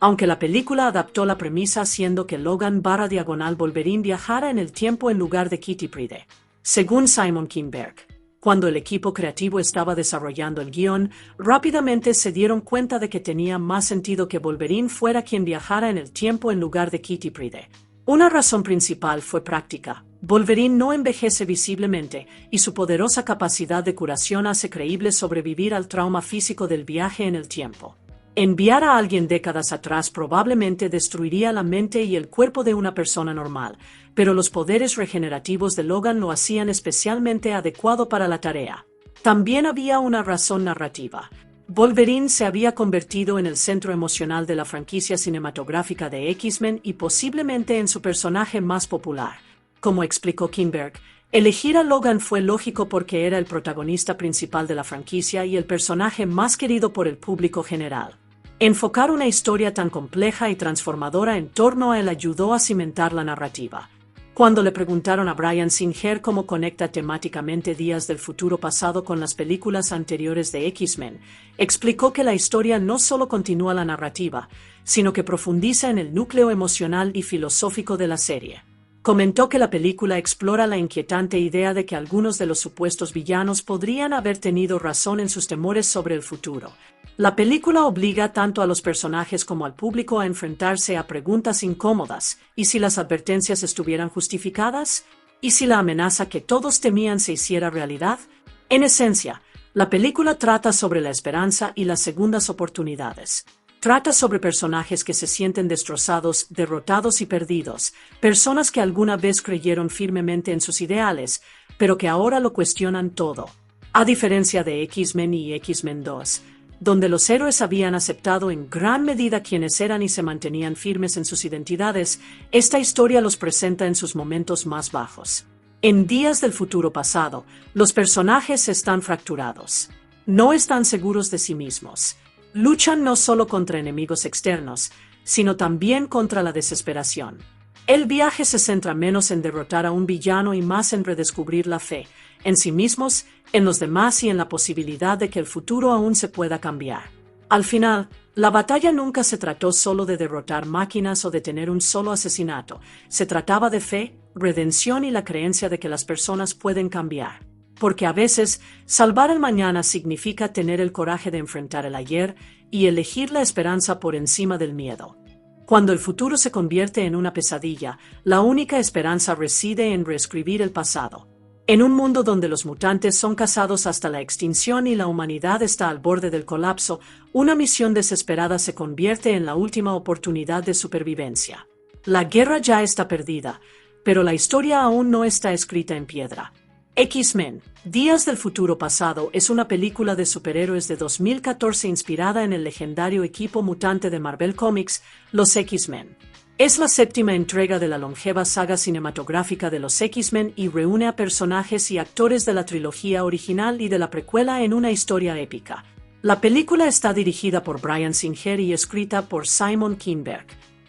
aunque la película adaptó la premisa haciendo que Logan/Diagonal Wolverine viajara en el tiempo en lugar de Kitty Pryde. Según Simon Kinberg, cuando el equipo creativo estaba desarrollando el guión, rápidamente se dieron cuenta de que tenía más sentido que Wolverine fuera quien viajara en el tiempo en lugar de Kitty Pryde. Una razón principal fue práctica. Wolverine no envejece visiblemente, y su poderosa capacidad de curación hace creíble sobrevivir al trauma físico del viaje en el tiempo. Enviar a alguien décadas atrás probablemente destruiría la mente y el cuerpo de una persona normal, pero los poderes regenerativos de Logan lo hacían especialmente adecuado para la tarea. También había una razón narrativa. Wolverine se había convertido en el centro emocional de la franquicia cinematográfica de X-Men y posiblemente en su personaje más popular. Como explicó Kinberg, elegir a Logan fue lógico porque era el protagonista principal de la franquicia y el personaje más querido por el público general. Enfocar una historia tan compleja y transformadora en torno a él ayudó a cimentar la narrativa. Cuando le preguntaron a Bryan Singer cómo conecta temáticamente Días del Futuro Pasado con las películas anteriores de X-Men, explicó que la historia no solo continúa la narrativa, sino que profundiza en el núcleo emocional y filosófico de la serie. Comentó que la película explora la inquietante idea de que algunos de los supuestos villanos podrían haber tenido razón en sus temores sobre el futuro. La película obliga tanto a los personajes como al público a enfrentarse a preguntas incómodas. ¿Y si las advertencias estuvieran justificadas? ¿Y si la amenaza que todos temían se hiciera realidad? En esencia, la película trata sobre la esperanza y las segundas oportunidades. Trata sobre personajes que se sienten destrozados, derrotados y perdidos, personas que alguna vez creyeron firmemente en sus ideales, pero que ahora lo cuestionan todo. A diferencia de X-Men y X-Men 2, donde los héroes habían aceptado en gran medida quienes eran y se mantenían firmes en sus identidades, esta historia los presenta en sus momentos más bajos. En Días del Futuro Pasado, los personajes están fracturados. No están seguros de sí mismos. Luchan no solo contra enemigos externos, sino también contra la desesperación. El viaje se centra menos en derrotar a un villano y más en redescubrir la fe, en sí mismos, en los demás y en la posibilidad de que el futuro aún se pueda cambiar. Al final, la batalla nunca se trató solo de derrotar máquinas o de tener un solo asesinato. Se trataba de fe, redención y la creencia de que las personas pueden cambiar. Porque a veces, salvar el mañana significa tener el coraje de enfrentar el ayer y elegir la esperanza por encima del miedo. Cuando el futuro se convierte en una pesadilla, la única esperanza reside en reescribir el pasado. En un mundo donde los mutantes son cazados hasta la extinción y la humanidad está al borde del colapso, una misión desesperada se convierte en la última oportunidad de supervivencia. La guerra ya está perdida, pero la historia aún no está escrita en piedra. X-Men, Días del Futuro Pasado es una película de superhéroes de 2014 inspirada en el legendario equipo mutante de Marvel Comics, los X-Men. Es la séptima entrega de la longeva saga cinematográfica de los X-Men y reúne a personajes y actores de la trilogía original y de la precuela en una historia épica. La película está dirigida por Bryan Singer y escrita por Simon Kinberg.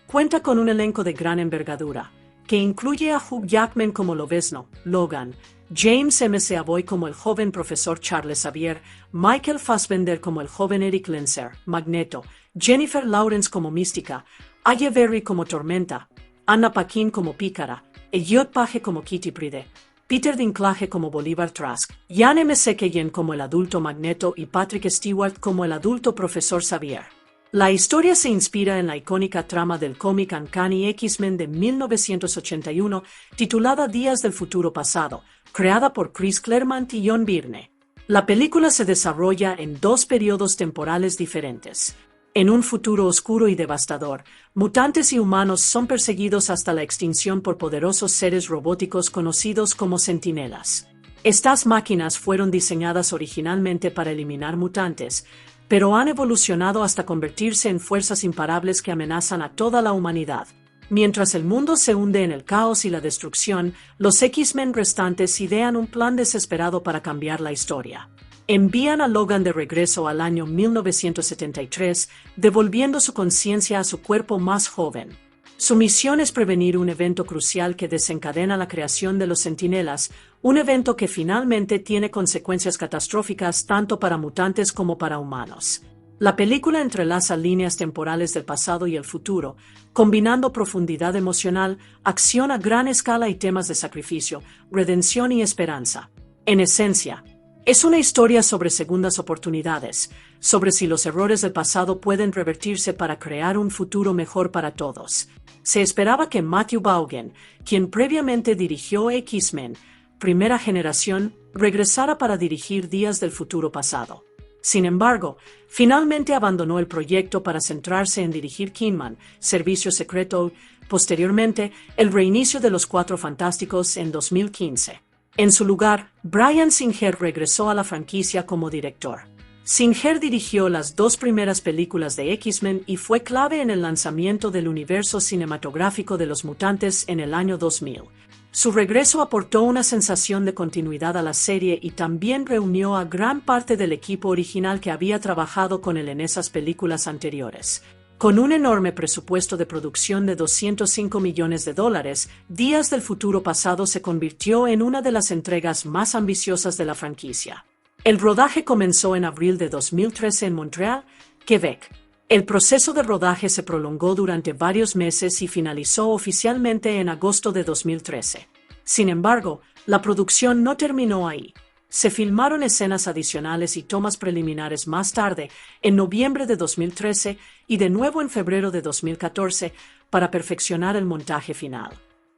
Cuenta con un elenco de gran envergadura, que incluye a Hugh Jackman como Lobezno, Logan, James McAvoy como el joven profesor Charles Xavier, Michael Fassbender como el joven Eric Lancer, Magneto, Jennifer Lawrence como Mística, Halle Berry como Tormenta, Anna Paquin como Pícara, Elliot Page como Kitty Pryde, Peter Dinklage como Bolivar Trask, Ian McKellen como el adulto Magneto y Patrick Stewart como el adulto profesor Xavier. La historia se inspira en la icónica trama del cómic Uncanny X-Men de 1981 titulada Días del Futuro Pasado, creada por Chris Claremont y John Byrne. La película se desarrolla en dos periodos temporales diferentes. En un futuro oscuro y devastador, mutantes y humanos son perseguidos hasta la extinción por poderosos seres robóticos conocidos como centinelas. Estas máquinas fueron diseñadas originalmente para eliminar mutantes, pero han evolucionado hasta convertirse en fuerzas imparables que amenazan a toda la humanidad. Mientras el mundo se hunde en el caos y la destrucción, los X-Men restantes idean un plan desesperado para cambiar la historia. Envían a Logan de regreso al año 1973, devolviendo su conciencia a su cuerpo más joven. Su misión es prevenir un evento crucial que desencadena la creación de los Centinelas, un evento que finalmente tiene consecuencias catastróficas tanto para mutantes como para humanos. La película entrelaza líneas temporales del pasado y el futuro, combinando profundidad emocional, acción a gran escala y temas de sacrificio, redención y esperanza. En esencia, es una historia sobre segundas oportunidades, sobre si los errores del pasado pueden revertirse para crear un futuro mejor para todos. Se esperaba que Matthew Vaughn, quien previamente dirigió X-Men, primera generación, regresara para dirigir Días del Futuro Pasado. Sin embargo, finalmente abandonó el proyecto para centrarse en dirigir Kingman, Servicio Secreto, posteriormente, el reinicio de Los Cuatro Fantásticos en 2015. En su lugar, Bryan Singer regresó a la franquicia como director. Singer dirigió las dos primeras películas de X-Men y fue clave en el lanzamiento del universo cinematográfico de los mutantes en el año 2000. Su regreso aportó una sensación de continuidad a la serie y también reunió a gran parte del equipo original que había trabajado con él en esas películas anteriores. Con un enorme presupuesto de producción de $205 millones, Días del Futuro Pasado se convirtió en una de las entregas más ambiciosas de la franquicia. El rodaje comenzó en abril de 2013 en Montreal, Quebec. El proceso de rodaje se prolongó durante varios meses y finalizó oficialmente en agosto de 2013. Sin embargo, la producción no terminó ahí. Se filmaron escenas adicionales y tomas preliminares más tarde, en noviembre de 2013 y de nuevo en febrero de 2014, para perfeccionar el montaje final.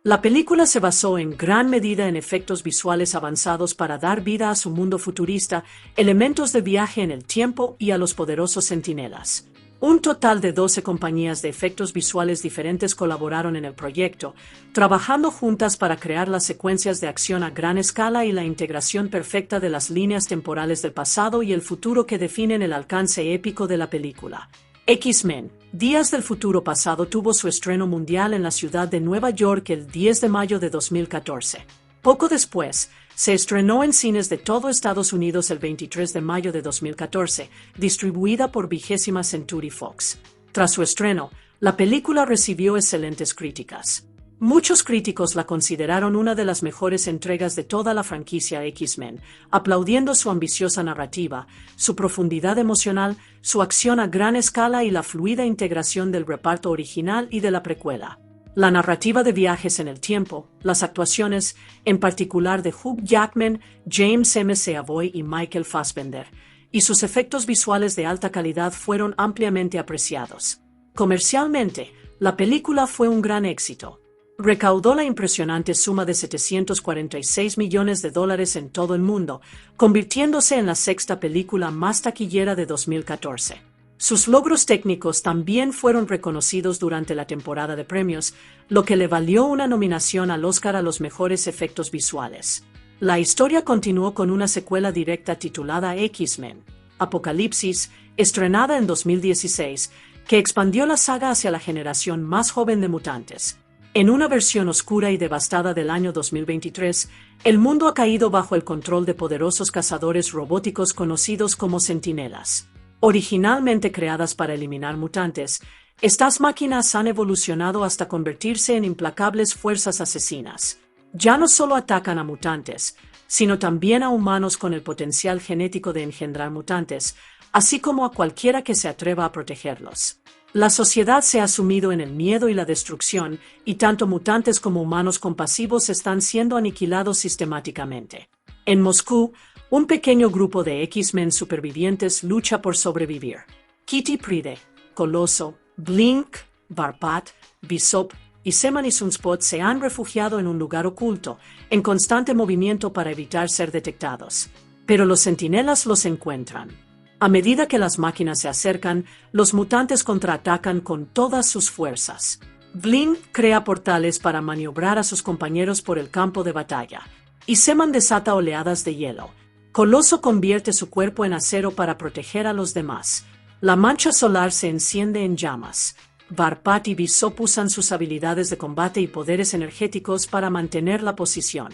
La película se basó en gran medida en efectos visuales avanzados para dar vida a su mundo futurista, elementos de viaje en el tiempo y a los poderosos centinelas. Un total de 12 compañías de efectos visuales diferentes colaboraron en el proyecto, trabajando juntas para crear las secuencias de acción a gran escala y la integración perfecta de las líneas temporales del pasado y el futuro que definen el alcance épico de la película. X-Men, Días del Futuro Pasado tuvo su estreno mundial en la ciudad de Nueva York el 10 de mayo de 2014. Poco después, se estrenó en cines de todo Estados Unidos el 23 de mayo de 2014, distribuida por 20th Century Fox. Tras su estreno, la película recibió excelentes críticas. Muchos críticos la consideraron una de las mejores entregas de toda la franquicia X-Men, aplaudiendo su ambiciosa narrativa, su profundidad emocional, su acción a gran escala y la fluida integración del reparto original y de la precuela. La narrativa de viajes en el tiempo, las actuaciones, en particular de Hugh Jackman, James McAvoy y Michael Fassbender, y sus efectos visuales de alta calidad fueron ampliamente apreciados. Comercialmente, la película fue un gran éxito. Recaudó la impresionante suma de $746 millones en todo el mundo, convirtiéndose en la sexta película más taquillera de 2014. Sus logros técnicos también fueron reconocidos durante la temporada de premios, lo que le valió una nominación al Oscar a los mejores efectos visuales. La historia continuó con una secuela directa titulada X-Men, Apocalipsis, estrenada en 2016, que expandió la saga hacia la generación más joven de mutantes. En una versión oscura y devastada del año 2023, el mundo ha caído bajo el control de poderosos cazadores robóticos conocidos como centinelas. Originalmente creadas para eliminar mutantes, estas máquinas han evolucionado hasta convertirse en implacables fuerzas asesinas. Ya no solo atacan a mutantes, sino también a humanos con el potencial genético de engendrar mutantes, así como a cualquiera que se atreva a protegerlos. La sociedad se ha sumido en el miedo y la destrucción, y tanto mutantes como humanos compasivos están siendo aniquilados sistemáticamente. En Moscú, un pequeño grupo de X-Men supervivientes lucha por sobrevivir. Kitty Pryde, Coloso, Blink, Varpat, Bishop y Seman y Sunspot se han refugiado en un lugar oculto, en constante movimiento para evitar ser detectados. Pero los centinelas los encuentran. A medida que las máquinas se acercan, los mutantes contraatacan con todas sus fuerzas. Blink crea portales para maniobrar a sus compañeros por el campo de batalla, y Seman desata oleadas de hielo. Coloso convierte su cuerpo en acero para proteger a los demás. La mancha solar se enciende en llamas. Varpat y Bishop usan sus habilidades de combate y poderes energéticos para mantener la posición.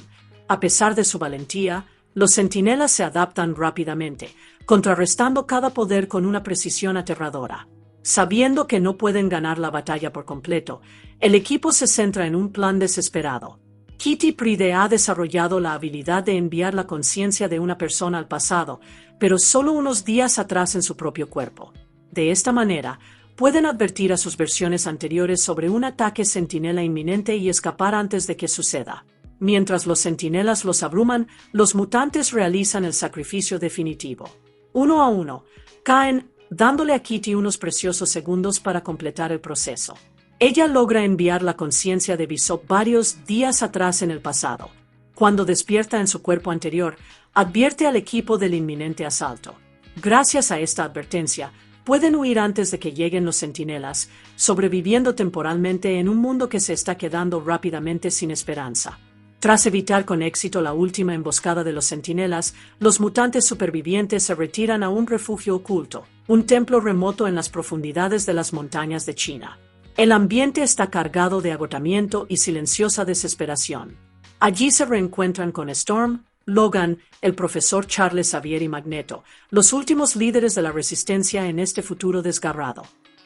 A pesar de su valentía, los centinelas se adaptan rápidamente, contrarrestando cada poder con una precisión aterradora. Sabiendo que no pueden ganar la batalla por completo, el equipo se centra en un plan desesperado. Kitty Pryde ha desarrollado la habilidad de enviar la conciencia de una persona al pasado, pero solo unos días atrás en su propio cuerpo. De esta manera, pueden advertir a sus versiones anteriores sobre un ataque centinela inminente y escapar antes de que suceda. Mientras los centinelas los abruman, los mutantes realizan el sacrificio definitivo. Uno a uno, caen, dándole a Kitty unos preciosos segundos para completar el proceso. Ella logra enviar la conciencia de Bishop varios días atrás en el pasado. Cuando despierta en su cuerpo anterior, advierte al equipo del inminente asalto. Gracias a esta advertencia, pueden huir antes de que lleguen los centinelas, sobreviviendo temporalmente en un mundo que se está quedando rápidamente sin esperanza. Tras evitar con éxito la última emboscada de los centinelas, los mutantes supervivientes se retiran a un refugio oculto, un templo remoto en las profundidades de las montañas de China. El ambiente está cargado de agotamiento y silenciosa desesperación. Allí se reencuentran con Storm, Logan, el profesor Charles Xavier y Magneto, los últimos líderes de la resistencia en este futuro desgarrado.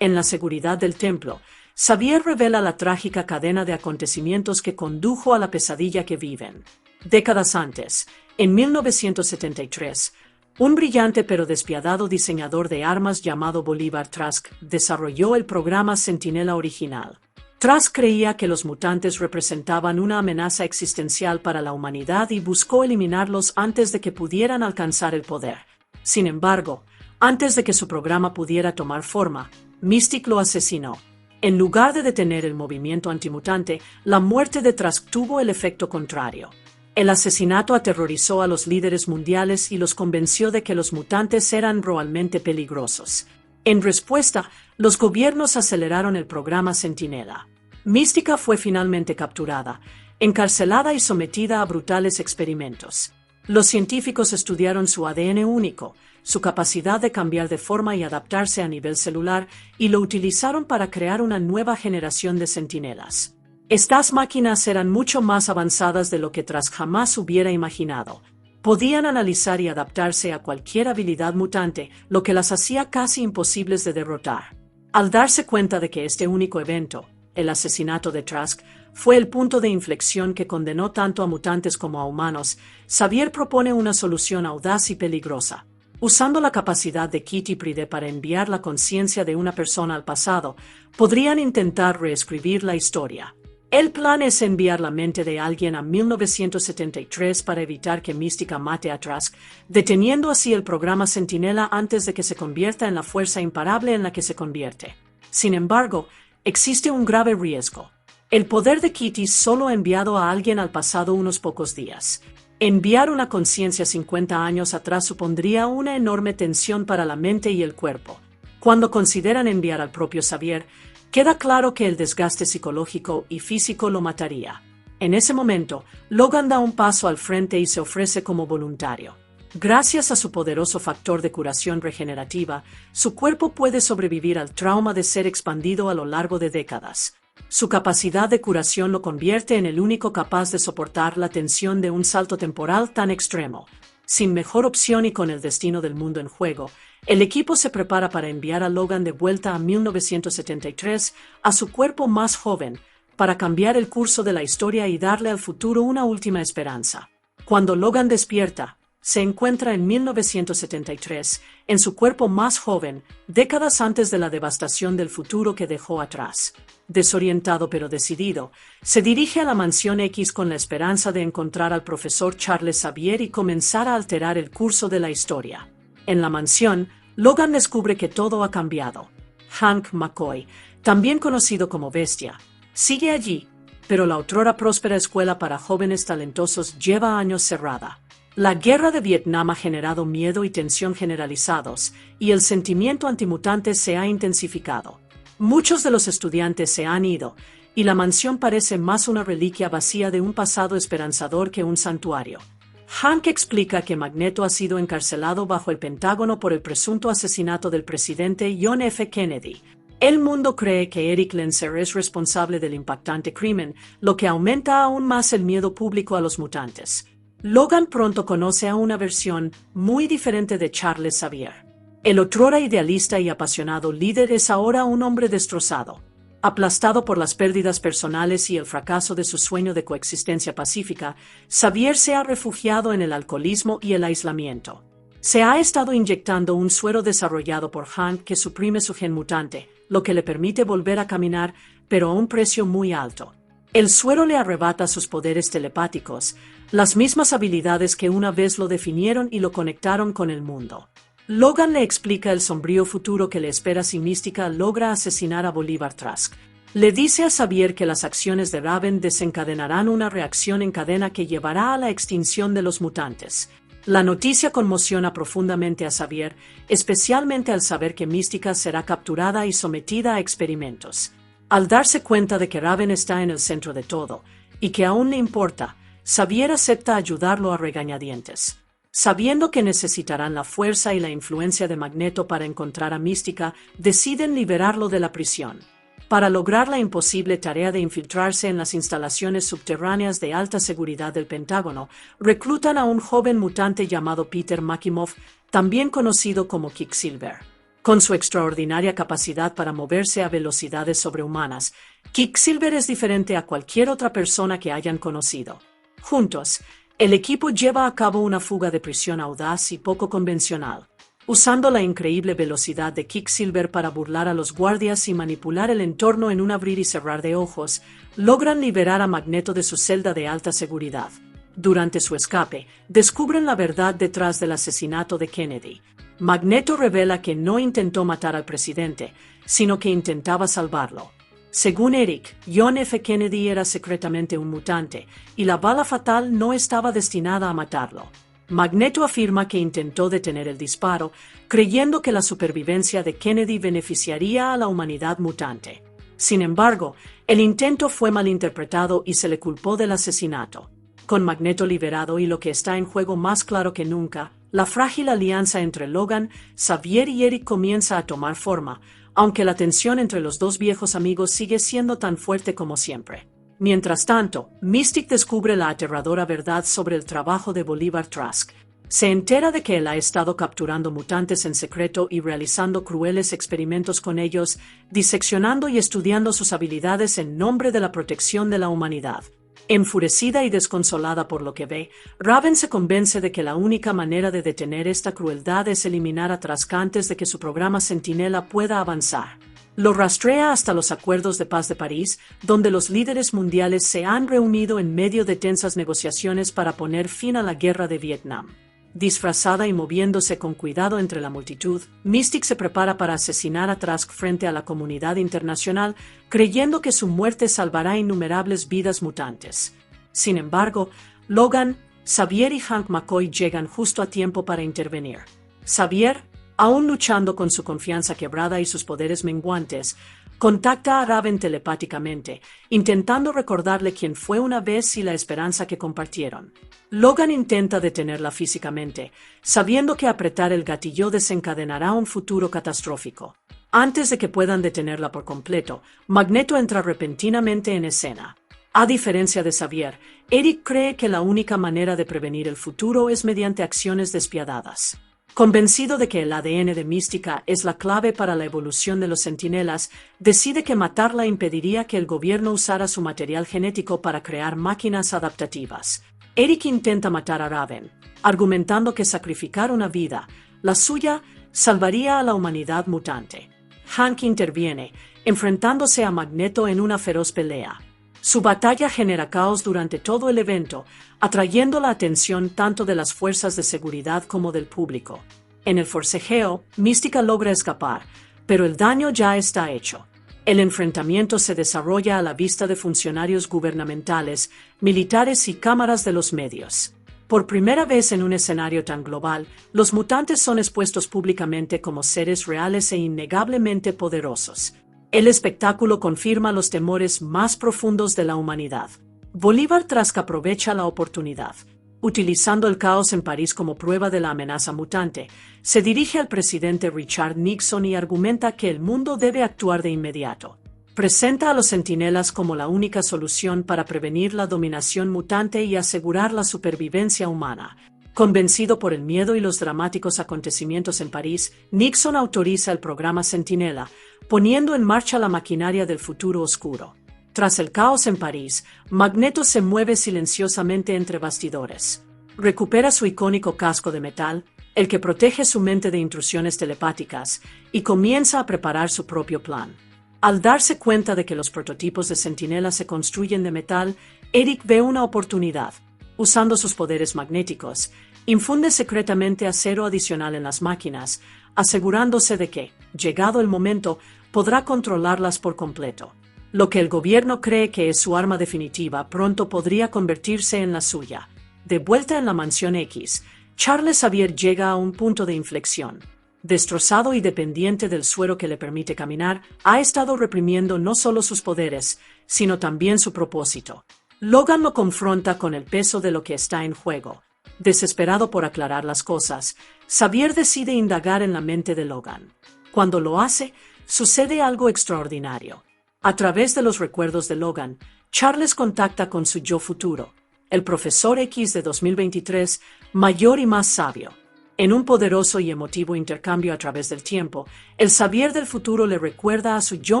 En la seguridad del templo, Xavier revela la trágica cadena de acontecimientos que condujo a la pesadilla que viven. Décadas antes, en 1973, un brillante pero despiadado diseñador de armas llamado Bolívar Trask desarrolló el programa Centinela original. Trask creía que los mutantes representaban una amenaza existencial para la humanidad y buscó eliminarlos antes de que pudieran alcanzar el poder. Sin embargo, antes de que su programa pudiera tomar forma, Mystique lo asesinó. En lugar de detener el movimiento antimutante, la muerte de Trask tuvo el efecto contrario. El asesinato aterrorizó a los líderes mundiales y los convenció de que los mutantes eran realmente peligrosos. En respuesta, los gobiernos aceleraron el programa Centinela. Mística fue finalmente capturada, encarcelada y sometida a brutales experimentos. Los científicos estudiaron su ADN único, su capacidad de cambiar de forma y adaptarse a nivel celular, y lo utilizaron para crear una nueva generación de centinelas. Estas máquinas eran mucho más avanzadas de lo que Trask jamás hubiera imaginado. Podían analizar y adaptarse a cualquier habilidad mutante, lo que las hacía casi imposibles de derrotar. Al darse cuenta de que este único evento, el asesinato de Trask, fue el punto de inflexión que condenó tanto a mutantes como a humanos, Xavier propone una solución audaz y peligrosa. Usando la capacidad de Kitty Pryde para enviar la conciencia de una persona al pasado, podrían intentar reescribir la historia. El plan es enviar la mente de alguien a 1973 para evitar que Mística mate a Trask, deteniendo así el programa Centinela antes de que se convierta en la fuerza imparable en la que se convierte. Sin embargo, existe un grave riesgo. El poder de Kitty solo ha enviado a alguien al pasado unos pocos días. Enviar una conciencia 50 años atrás supondría una enorme tensión para la mente y el cuerpo. Cuando consideran enviar al propio Xavier, queda claro que el desgaste psicológico y físico lo mataría. En ese momento, Logan da un paso al frente y se ofrece como voluntario. Gracias a su poderoso factor de curación regenerativa, su cuerpo puede sobrevivir al trauma de ser expandido a lo largo de décadas. Su capacidad de curación lo convierte en el único capaz de soportar la tensión de un salto temporal tan extremo. Sin mejor opción y con el destino del mundo en juego, el equipo se prepara para enviar a Logan de vuelta a 1973, a su cuerpo más joven, para cambiar el curso de la historia y darle al futuro una última esperanza. Cuando Logan despierta, se encuentra en 1973, en su cuerpo más joven, décadas antes de la devastación del futuro que dejó atrás. Desorientado pero decidido, se dirige a la Mansión X con la esperanza de encontrar al profesor Charles Xavier y comenzar a alterar el curso de la historia. En la mansión, Logan descubre que todo ha cambiado. Hank McCoy, también conocido como Bestia, sigue allí, pero la otrora próspera escuela para jóvenes talentosos lleva años cerrada. La guerra de Vietnam ha generado miedo y tensión generalizados, y el sentimiento antimutante se ha intensificado. Muchos de los estudiantes se han ido, y la mansión parece más una reliquia vacía de un pasado esperanzador que un santuario. Hank explica que Magneto ha sido encarcelado bajo el Pentágono por el presunto asesinato del presidente John F. Kennedy. El mundo cree que Eric Lenser es responsable del impactante crimen, lo que aumenta aún más el miedo público a los mutantes. Logan pronto conoce a una versión muy diferente de Charles Xavier. El otrora idealista y apasionado líder es ahora un hombre destrozado. Aplastado por las pérdidas personales y el fracaso de su sueño de coexistencia pacífica, Xavier se ha refugiado en el alcoholismo y el aislamiento. Se ha estado inyectando un suero desarrollado por Hank que suprime su gen mutante, lo que le permite volver a caminar, pero a un precio muy alto. El suero le arrebata sus poderes telepáticos, las mismas habilidades que una vez lo definieron y lo conectaron con el mundo. Logan le explica el sombrío futuro que le espera si Mística logra asesinar a Bolivar Trask. Le dice a Xavier que las acciones de Raven desencadenarán una reacción en cadena que llevará a la extinción de los mutantes. La noticia conmociona profundamente a Xavier, especialmente al saber que Mística será capturada y sometida a experimentos. Al darse cuenta de que Raven está en el centro de todo, y que aún le importa, Xavier acepta ayudarlo a regañadientes. Sabiendo que necesitarán la fuerza y la influencia de Magneto para encontrar a Mística, deciden liberarlo de la prisión. Para lograr la imposible tarea de infiltrarse en las instalaciones subterráneas de alta seguridad del Pentágono, reclutan a un joven mutante llamado Peter Maximoff, también conocido como Quicksilver. Con su extraordinaria capacidad para moverse a velocidades sobrehumanas, Quicksilver es diferente a cualquier otra persona que hayan conocido. Juntos, el equipo lleva a cabo una fuga de prisión audaz y poco convencional. Usando la increíble velocidad de Quicksilver para burlar a los guardias y manipular el entorno en un abrir y cerrar de ojos, logran liberar a Magneto de su celda de alta seguridad. Durante su escape, descubren la verdad detrás del asesinato de Kennedy. Magneto revela que no intentó matar al presidente, sino que intentaba salvarlo. Según Eric, John F. Kennedy era secretamente un mutante, y la bala fatal no estaba destinada a matarlo. Magneto afirma que intentó detener el disparo, creyendo que la supervivencia de Kennedy beneficiaría a la humanidad mutante. Sin embargo, el intento fue malinterpretado y se le culpó del asesinato. Con Magneto liberado y lo que está en juego más claro que nunca, la frágil alianza entre Logan, Xavier y Eric comienza a tomar forma, aunque la tensión entre los dos viejos amigos sigue siendo tan fuerte como siempre. Mientras tanto, Mystique descubre la aterradora verdad sobre el trabajo de Bolivar Trask. Se entera de que él ha estado capturando mutantes en secreto y realizando crueles experimentos con ellos, diseccionando y estudiando sus habilidades en nombre de la protección de la humanidad. Enfurecida y desconsolada por lo que ve, Raven se convence de que la única manera de detener esta crueldad es eliminar a Trask antes de que su programa Centinela pueda avanzar. Lo rastrea hasta los acuerdos de paz de París, donde los líderes mundiales se han reunido en medio de tensas negociaciones para poner fin a la guerra de Vietnam. Disfrazada y moviéndose con cuidado entre la multitud, Mystique se prepara para asesinar a Trask frente a la comunidad internacional, creyendo que su muerte salvará innumerables vidas mutantes. Sin embargo, Logan, Xavier y Hank McCoy llegan justo a tiempo para intervenir. Xavier, aún luchando con su confianza quebrada y sus poderes menguantes, contacta a Raven telepáticamente, intentando recordarle quién fue una vez y la esperanza que compartieron. Logan intenta detenerla físicamente, sabiendo que apretar el gatillo desencadenará un futuro catastrófico. Antes de que puedan detenerla por completo, Magneto entra repentinamente en escena. A diferencia de Xavier, Eric cree que la única manera de prevenir el futuro es mediante acciones despiadadas. Convencido de que el ADN de Mística es la clave para la evolución de los Centinelas, decide que matarla impediría que el gobierno usara su material genético para crear máquinas adaptativas. Eric intenta matar a Raven, argumentando que sacrificar una vida, la suya, salvaría a la humanidad mutante. Hank interviene, enfrentándose a Magneto en una feroz pelea. Su batalla genera caos durante todo el evento, atrayendo la atención tanto de las fuerzas de seguridad como del público. En el forcejeo, Mística logra escapar, pero el daño ya está hecho. El enfrentamiento se desarrolla a la vista de funcionarios gubernamentales, militares y cámaras de los medios. Por primera vez en un escenario tan global, los mutantes son expuestos públicamente como seres reales e innegablemente poderosos. El espectáculo confirma los temores más profundos de la humanidad. Bolivar Trask aprovecha la oportunidad. Utilizando el caos en París como prueba de la amenaza mutante, se dirige al presidente Richard Nixon y argumenta que el mundo debe actuar de inmediato. Presenta a los Centinelas como la única solución para prevenir la dominación mutante y asegurar la supervivencia humana. Convencido por el miedo y los dramáticos acontecimientos en París, Nixon autoriza el programa Centinela, poniendo en marcha la maquinaria del futuro oscuro. Tras el caos en París, Magneto se mueve silenciosamente entre bastidores. Recupera su icónico casco de metal, el que protege su mente de intrusiones telepáticas, y comienza a preparar su propio plan. Al darse cuenta de que los prototipos de Centinela se construyen de metal, Eric ve una oportunidad. Usando sus poderes magnéticos, infunde secretamente acero adicional en las máquinas, asegurándose de que, llegado el momento, podrá controlarlas por completo. Lo que el gobierno cree que es su arma definitiva pronto podría convertirse en la suya. De vuelta en la Mansión X, Charles Xavier llega a un punto de inflexión. Destrozado y dependiente del suero que le permite caminar, ha estado reprimiendo no solo sus poderes, sino también su propósito. Logan lo confronta con el peso de lo que está en juego. Desesperado por aclarar las cosas, Xavier decide indagar en la mente de Logan. Cuando lo hace, sucede algo extraordinario. A través de los recuerdos de Logan, Charles contacta con su yo futuro, el Profesor X de 2023, mayor y más sabio. En un poderoso y emotivo intercambio a través del tiempo, el Xavier del futuro le recuerda a su yo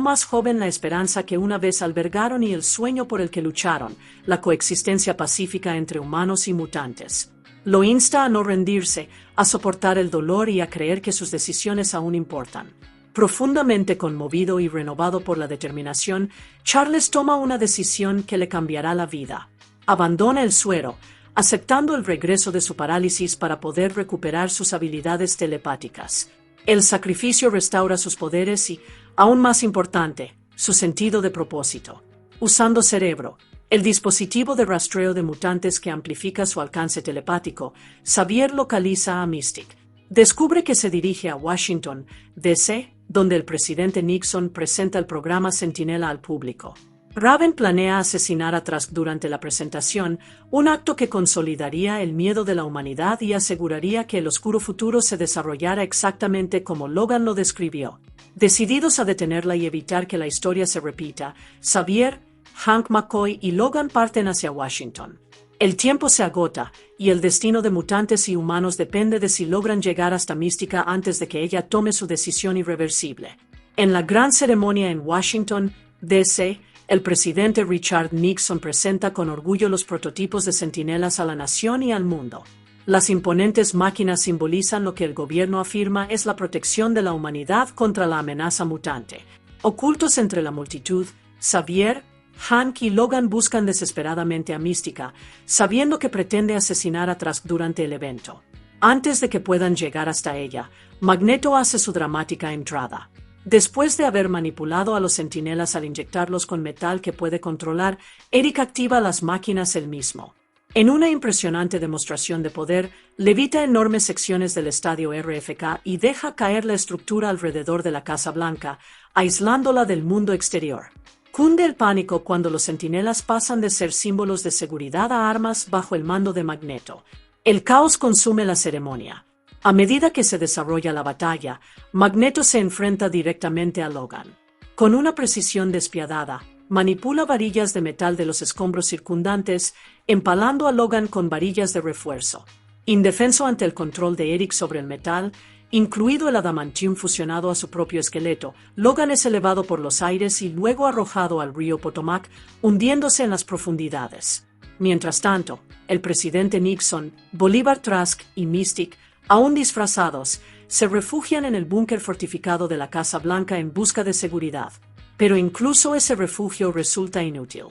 más joven la esperanza que una vez albergaron y el sueño por el que lucharon, la coexistencia pacífica entre humanos y mutantes. Lo insta a no rendirse, a soportar el dolor y a creer que sus decisiones aún importan. Profundamente conmovido y renovado por la determinación, Charles toma una decisión que le cambiará la vida. Abandona el suero, aceptando el regreso de su parálisis para poder recuperar sus habilidades telepáticas. El sacrificio restaura sus poderes y, aún más importante, su sentido de propósito. Usando Cerebro, el dispositivo de rastreo de mutantes que amplifica su alcance telepático, Xavier localiza a Mystic. Descubre que se dirige a Washington, D.C., donde el presidente Nixon presenta el programa Centinela al público. Raven planea asesinar a Trask durante la presentación, un acto que consolidaría el miedo de la humanidad y aseguraría que el oscuro futuro se desarrollara exactamente como Logan lo describió. Decididos a detenerla y evitar que la historia se repita, Xavier, Hank McCoy y Logan parten hacia Washington. El tiempo se agota, y el destino de mutantes y humanos depende de si logran llegar hasta Mística antes de que ella tome su decisión irreversible. En la gran ceremonia en Washington, D.C., el presidente Richard Nixon presenta con orgullo los prototipos de centinelas a la nación y al mundo. Las imponentes máquinas simbolizan lo que el gobierno afirma es la protección de la humanidad contra la amenaza mutante. Ocultos entre la multitud, Xavier, Hank y Logan buscan desesperadamente a Mística, sabiendo que pretende asesinar a Trask durante el evento. Antes de que puedan llegar hasta ella, Magneto hace su dramática entrada. Después de haber manipulado a los centinelas al inyectarlos con metal que puede controlar, Eric activa las máquinas él mismo. En una impresionante demostración de poder, levita enormes secciones del estadio RFK y deja caer la estructura alrededor de la Casa Blanca, aislándola del mundo exterior. Cunde el pánico cuando los centinelas pasan de ser símbolos de seguridad a armas bajo el mando de Magneto. El caos consume la ceremonia. A medida que se desarrolla la batalla, Magneto se enfrenta directamente a Logan. Con una precisión despiadada, manipula varillas de metal de los escombros circundantes, empalando a Logan con varillas de refuerzo. Indefenso ante el control de Eric sobre el metal, incluido el adamantium fusionado a su propio esqueleto, Logan es elevado por los aires y luego arrojado al río Potomac, hundiéndose en las profundidades. Mientras tanto, el presidente Nixon, Bolívar Trask y Mystic, aún disfrazados, se refugian en el búnker fortificado de la Casa Blanca en busca de seguridad. Pero incluso ese refugio resulta inútil.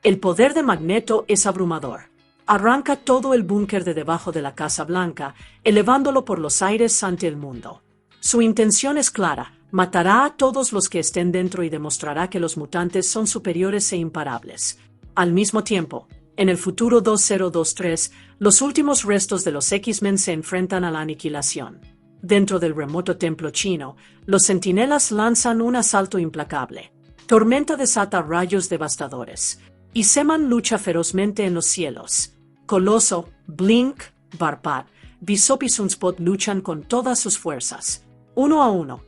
El poder de Magneto es abrumador. Arranca todo el búnker de debajo de la Casa Blanca, elevándolo por los aires ante el mundo. Su intención es clara: matará a todos los que estén dentro y demostrará que los mutantes son superiores e imparables. Al mismo tiempo, en el futuro 2023, los últimos restos de los X-Men se enfrentan a la aniquilación. Dentro del remoto templo chino, los centinelas lanzan un asalto implacable. Tormenta desata rayos devastadores. Y Seman lucha ferozmente en los cielos. Coloso, Blink, Barpat, Bishop y Sunspot luchan con todas sus fuerzas. Uno a uno.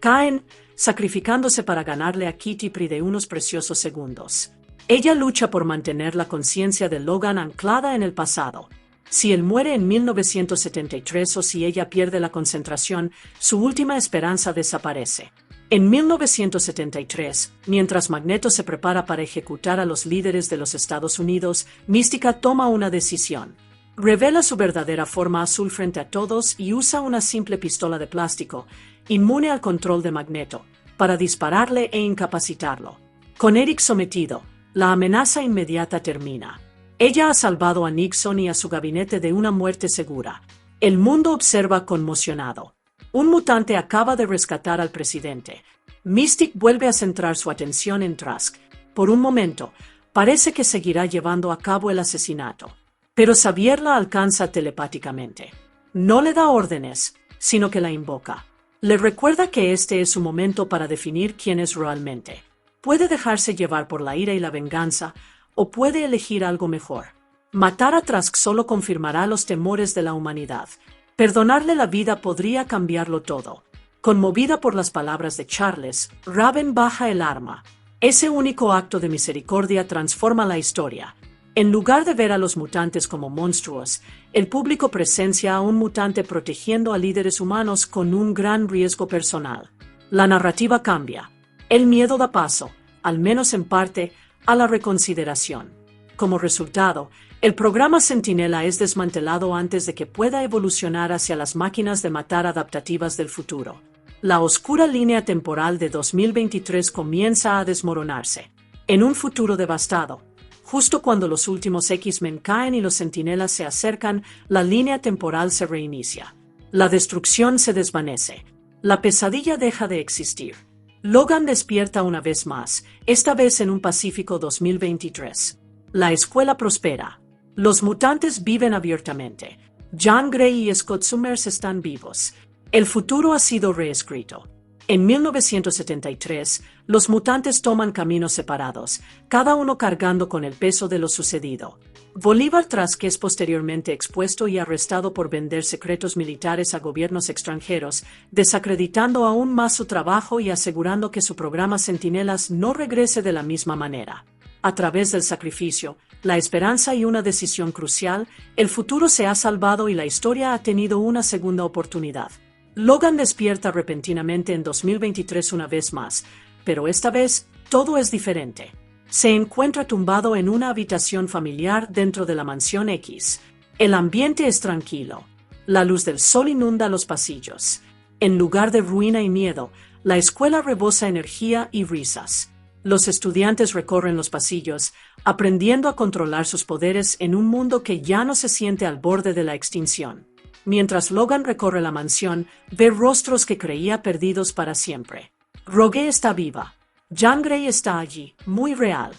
Caen, sacrificándose para ganarle a Kitty Pryde unos preciosos segundos. Ella lucha por mantener la conciencia de Logan anclada en el pasado. Si él muere en 1973 o si ella pierde la concentración, su última esperanza desaparece. En 1973, mientras Magneto se prepara para ejecutar a los líderes de los Estados Unidos, Mística toma una decisión. Revela su verdadera forma azul frente a todos y usa una simple pistola de plástico, inmune al control de Magneto, para dispararle e incapacitarlo. Con Eric sometido, la amenaza inmediata termina. Ella ha salvado a Nixon y a su gabinete de una muerte segura. El mundo observa conmocionado. Un mutante acaba de rescatar al presidente. Mystic vuelve a centrar su atención en Trask. Por un momento, parece que seguirá llevando a cabo el asesinato. Pero Xavier la alcanza telepáticamente. No le da órdenes, sino que la invoca. Le recuerda que este es su momento para definir quién es realmente. Puede dejarse llevar por la ira y la venganza, o puede elegir algo mejor. Matar a Trask solo confirmará los temores de la humanidad. Perdonarle la vida podría cambiarlo todo. Conmovida por las palabras de Charles, Raven baja el arma. Ese único acto de misericordia transforma la historia. En lugar de ver a los mutantes como monstruos, el público presencia a un mutante protegiendo a líderes humanos con un gran riesgo personal. La narrativa cambia. El miedo da paso, al menos en parte, a la reconsideración. Como resultado, el programa Centinela es desmantelado antes de que pueda evolucionar hacia las máquinas de matar adaptativas del futuro. La oscura línea temporal de 2023 comienza a desmoronarse. En un futuro devastado, justo cuando los últimos X-Men caen y los Centinelas se acercan, la línea temporal se reinicia. La destrucción se desvanece. La pesadilla deja de existir. Logan despierta una vez más, esta vez en un Pacífico 2023. La escuela prospera. Los mutantes viven abiertamente. Jean Grey y Scott Summers están vivos. El futuro ha sido reescrito. En 1973, los mutantes toman caminos separados, cada uno cargando con el peso de lo sucedido. Bolívar Trask es posteriormente expuesto y arrestado por vender secretos militares a gobiernos extranjeros, desacreditando aún más su trabajo y asegurando que su programa Centinelas no regrese de la misma manera. A través del sacrificio, la esperanza y una decisión crucial, el futuro se ha salvado y la historia ha tenido una segunda oportunidad. Logan despierta repentinamente en 2023 una vez más, pero esta vez todo es diferente. Se encuentra tumbado en una habitación familiar dentro de la Mansión X. El ambiente es tranquilo. La luz del sol inunda los pasillos. En lugar de ruina y miedo, la escuela rebosa energía y risas. Los estudiantes recorren los pasillos, aprendiendo a controlar sus poderes en un mundo que ya no se siente al borde de la extinción. Mientras Logan recorre la mansión, ve rostros que creía perdidos para siempre. Rogue está viva. Jean Grey está allí, muy real.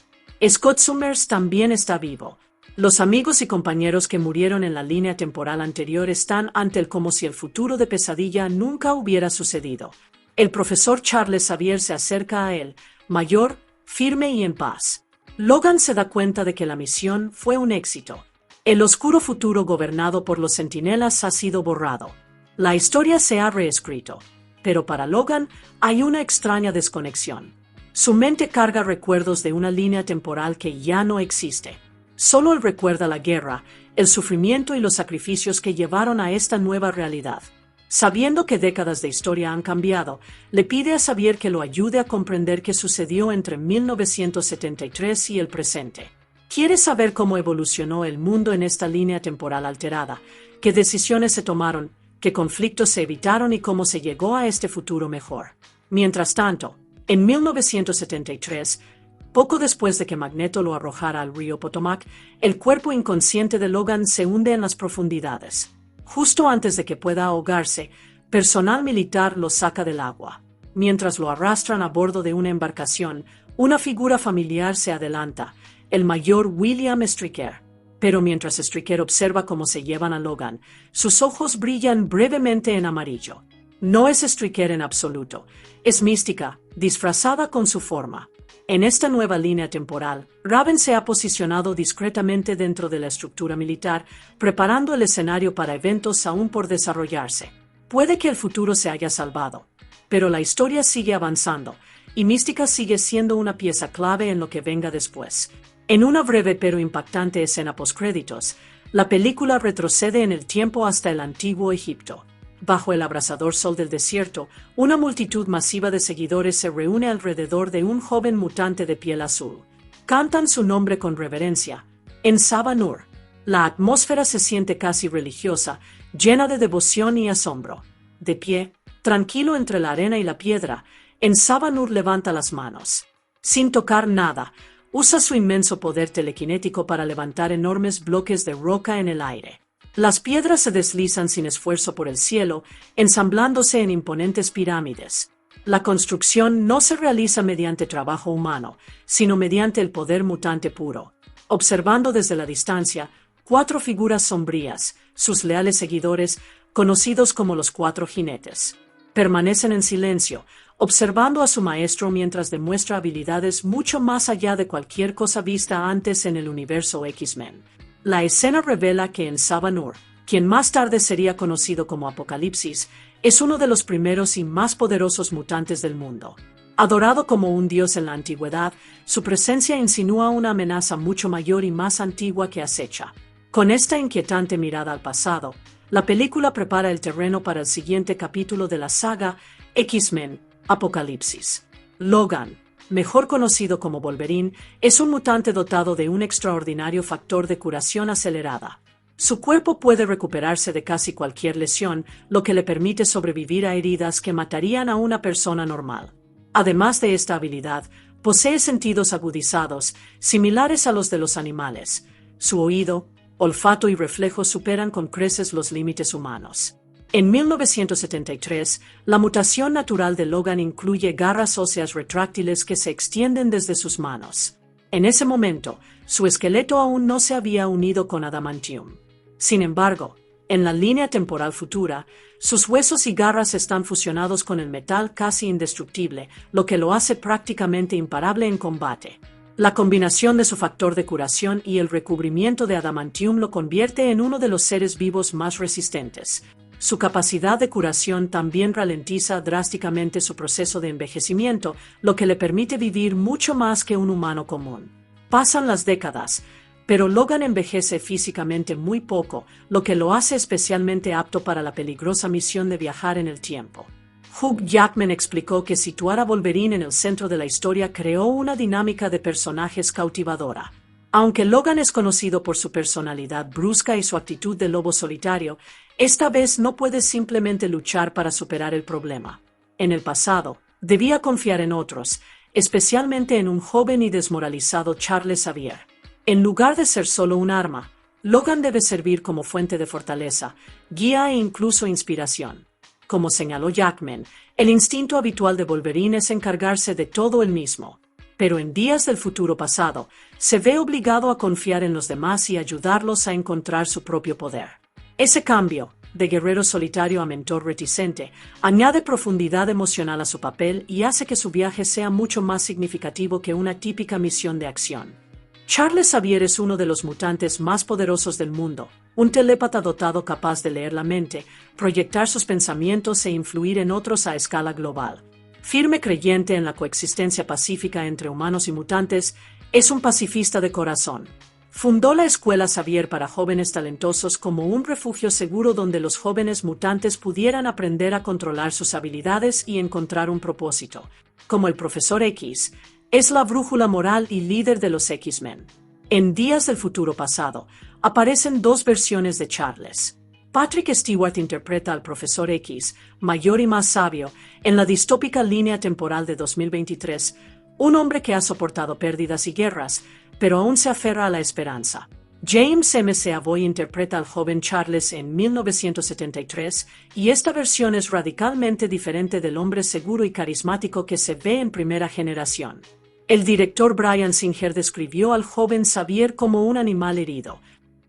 Scott Summers también está vivo. Los amigos y compañeros que murieron en la línea temporal anterior están ante él como si el futuro de pesadilla nunca hubiera sucedido. El profesor Charles Xavier se acerca a él, mayor, firme y en paz. Logan se da cuenta de que la misión fue un éxito. El oscuro futuro gobernado por los Centinelas ha sido borrado. La historia se ha reescrito. Pero para Logan hay una extraña desconexión. Su mente carga recuerdos de una línea temporal que ya no existe. Solo él recuerda la guerra, el sufrimiento y los sacrificios que llevaron a esta nueva realidad. Sabiendo que décadas de historia han cambiado, le pide a Xavier que lo ayude a comprender qué sucedió entre 1973 y el presente. Quiere saber cómo evolucionó el mundo en esta línea temporal alterada, qué decisiones se tomaron, qué conflictos se evitaron y cómo se llegó a este futuro mejor. Mientras tanto, en 1973, poco después de que Magneto lo arrojara al río Potomac, el cuerpo inconsciente de Logan se hunde en las profundidades. Justo antes de que pueda ahogarse, personal militar lo saca del agua. Mientras lo arrastran a bordo de una embarcación, una figura familiar se adelanta, el mayor William Stryker. Pero mientras Stryker observa cómo se llevan a Logan, sus ojos brillan brevemente en amarillo. No es Stryker en absoluto, es Mística, disfrazada con su forma. En esta nueva línea temporal, Raven se ha posicionado discretamente dentro de la estructura militar, preparando el escenario para eventos aún por desarrollarse. Puede que el futuro se haya salvado, pero la historia sigue avanzando, y Mística sigue siendo una pieza clave en lo que venga después. En una breve pero impactante escena postcréditos, la película retrocede en el tiempo hasta el antiguo Egipto. Bajo el abrasador sol del desierto, una multitud masiva de seguidores se reúne alrededor de un joven mutante de piel azul. Cantan su nombre con reverencia, en Saba-Nur. La atmósfera se siente casi religiosa, llena de devoción y asombro. De pie, tranquilo entre la arena y la piedra, en Saba-Nur levanta las manos. Sin tocar nada, usa su inmenso poder telequinético para levantar enormes bloques de roca en el aire. Las piedras se deslizan sin esfuerzo por el cielo, ensamblándose en imponentes pirámides. La construcción no se realiza mediante trabajo humano, sino mediante el poder mutante puro. Observando desde la distancia, 4 figuras sombrías, sus leales seguidores, conocidos como los 4 jinetes. Permanecen en silencio, observando a su maestro mientras demuestra habilidades mucho más allá de cualquier cosa vista antes en el universo X-Men. La escena revela que en Saba-Nur, quien más tarde sería conocido como Apocalipsis, es uno de los primeros y más poderosos mutantes del mundo. Adorado como un dios en la antigüedad, su presencia insinúa una amenaza mucho mayor y más antigua que acecha. Con esta inquietante mirada al pasado, la película prepara el terreno para el siguiente capítulo de la saga X-Men, Apocalipsis. Logan, mejor conocido como Wolverine, es un mutante dotado de un extraordinario factor de curación acelerada. Su cuerpo puede recuperarse de casi cualquier lesión, lo que le permite sobrevivir a heridas que matarían a una persona normal. Además de esta habilidad, posee sentidos agudizados, similares a los de los animales. Su oído, olfato y reflejos superan con creces los límites humanos. En 1973, la mutación natural de Logan incluye garras óseas retráctiles que se extienden desde sus manos. En ese momento, su esqueleto aún no se había unido con adamantium. Sin embargo, en la línea temporal futura, sus huesos y garras están fusionados con el metal casi indestructible, lo que lo hace prácticamente imparable en combate. La combinación de su factor de curación y el recubrimiento de adamantium lo convierte en uno de los seres vivos más resistentes. Su capacidad de curación también ralentiza drásticamente su proceso de envejecimiento, lo que le permite vivir mucho más que un humano común. Pasan las décadas, pero Logan envejece físicamente muy poco, lo que lo hace especialmente apto para la peligrosa misión de viajar en el tiempo. Hugh Jackman explicó que situar a Wolverine en el centro de la historia creó una dinámica de personajes cautivadora. Aunque Logan es conocido por su personalidad brusca y su actitud de lobo solitario, esta vez no puede simplemente luchar para superar el problema. En el pasado, debía confiar en otros, especialmente en un joven y desmoralizado Charles Xavier. En lugar de ser solo un arma, Logan debe servir como fuente de fortaleza, guía e incluso inspiración. Como señaló Jackman, el instinto habitual de Wolverine es encargarse de todo él mismo. Pero en días del futuro pasado, se ve obligado a confiar en los demás y ayudarlos a encontrar su propio poder. Ese cambio, de guerrero solitario a mentor reticente, añade profundidad emocional a su papel y hace que su viaje sea mucho más significativo que una típica misión de acción. Charles Xavier es uno de los mutantes más poderosos del mundo, un telépata dotado capaz de leer la mente, proyectar sus pensamientos e influir en otros a escala global. Firme creyente en la coexistencia pacífica entre humanos y mutantes, es un pacifista de corazón. Fundó la Escuela Xavier para jóvenes talentosos como un refugio seguro donde los jóvenes mutantes pudieran aprender a controlar sus habilidades y encontrar un propósito. Como el Profesor X, es la brújula moral y líder de los X-Men. En Días del Futuro Pasado, aparecen dos versiones de Charles. Patrick Stewart interpreta al Profesor X, mayor y más sabio, en la distópica línea temporal de 2023, un hombre que ha soportado pérdidas y guerras, pero aún se aferra a la esperanza. James McAvoy interpreta al joven Charles en 1973, y esta versión es radicalmente diferente del hombre seguro y carismático que se ve en Primera Generación. El director Bryan Singer describió al joven Xavier como un animal herido.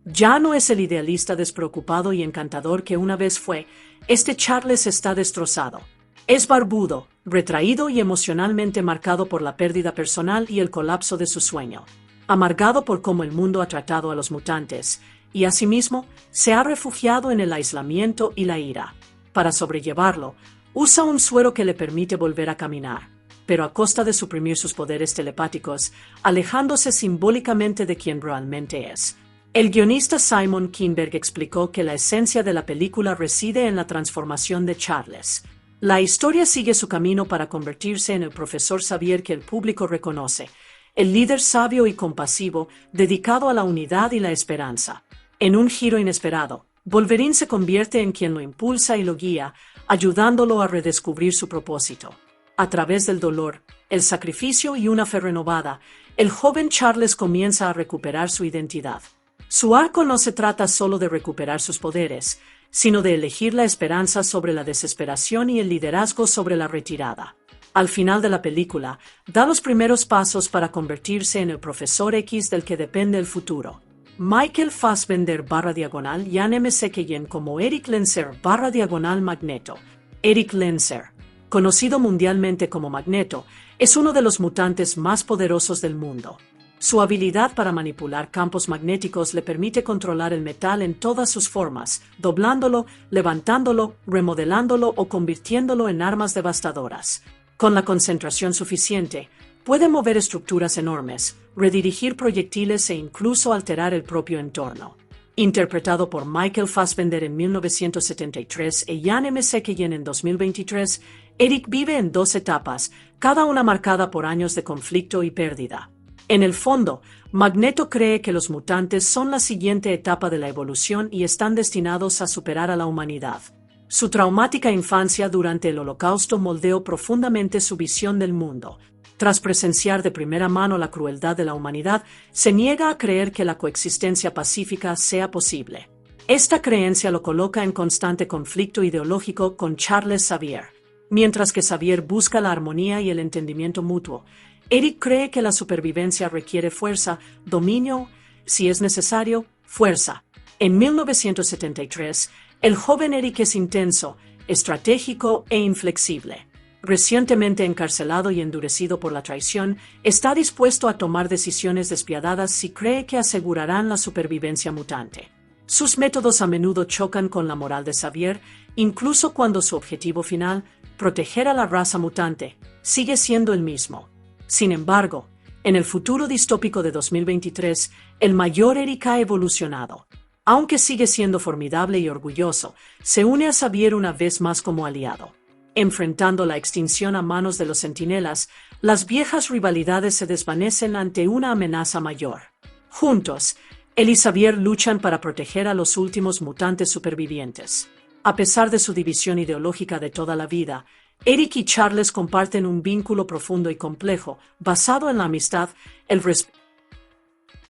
Ya no es el idealista despreocupado y encantador que una vez fue, este Charles está destrozado. Es barbudo, retraído y emocionalmente marcado por la pérdida personal y el colapso de su sueño. Amargado por cómo el mundo ha tratado a los mutantes, y asimismo se ha refugiado en el aislamiento y la ira. Para sobrellevarlo, usa un suero que le permite volver a caminar, pero a costa de suprimir sus poderes telepáticos, alejándose simbólicamente de quien realmente es. El guionista Simon Kinberg explicó que la esencia de la película reside en la transformación de Charles. La historia sigue su camino para convertirse en el Profesor Xavier que el público reconoce, el líder sabio y compasivo, dedicado a la unidad y la esperanza. En un giro inesperado, Wolverine se convierte en quien lo impulsa y lo guía, ayudándolo a redescubrir su propósito. A través del dolor, el sacrificio y una fe renovada, el joven Charles comienza a recuperar su identidad. Su arco no se trata solo de recuperar sus poderes, sino de elegir la esperanza sobre la desesperación y el liderazgo sobre la retirada. Al final de la película, da los primeros pasos para convertirse en el Profesor X del que depende el futuro. Michael Fassbender /, Ian M. Sekelen como Eric Lenser /, Magneto. Eric Lenser, conocido mundialmente como Magneto, es uno de los mutantes más poderosos del mundo. Su habilidad para manipular campos magnéticos le permite controlar el metal en todas sus formas, doblándolo, levantándolo, remodelándolo o convirtiéndolo en armas devastadoras. Con la concentración suficiente, puede mover estructuras enormes, redirigir proyectiles e incluso alterar el propio entorno. Interpretado por Michael Fassbender en 1973 e Ian M. Sekelen en 2023, Eric vive en dos etapas, cada una marcada por años de conflicto y pérdida. En el fondo, Magneto cree que los mutantes son la siguiente etapa de la evolución y están destinados a superar a la humanidad. Su traumática infancia durante el Holocausto moldeó profundamente su visión del mundo. Tras presenciar de primera mano la crueldad de la humanidad, se niega a creer que la coexistencia pacífica sea posible. Esta creencia lo coloca en constante conflicto ideológico con Charles Xavier. Mientras que Xavier busca la armonía y el entendimiento mutuo, Eric cree que la supervivencia requiere fuerza, dominio, si es necesario, fuerza. En 1973, el joven Eric es intenso, estratégico e inflexible. Recientemente encarcelado y endurecido por la traición, está dispuesto a tomar decisiones despiadadas si cree que asegurarán la supervivencia mutante. Sus métodos a menudo chocan con la moral de Xavier, incluso cuando su objetivo final, proteger a la raza mutante, sigue siendo el mismo. Sin embargo, en el futuro distópico de 2023, el mayor Eric ha evolucionado. Aunque sigue siendo formidable y orgulloso, se une a Xavier una vez más como aliado. Enfrentando la extinción a manos de los Centinelas, las viejas rivalidades se desvanecen ante una amenaza mayor. Juntos, él y Xavier luchan para proteger a los últimos mutantes supervivientes. A pesar de su división ideológica de toda la vida, Eric y Charles comparten un vínculo profundo y complejo, basado en la amistad, el respeto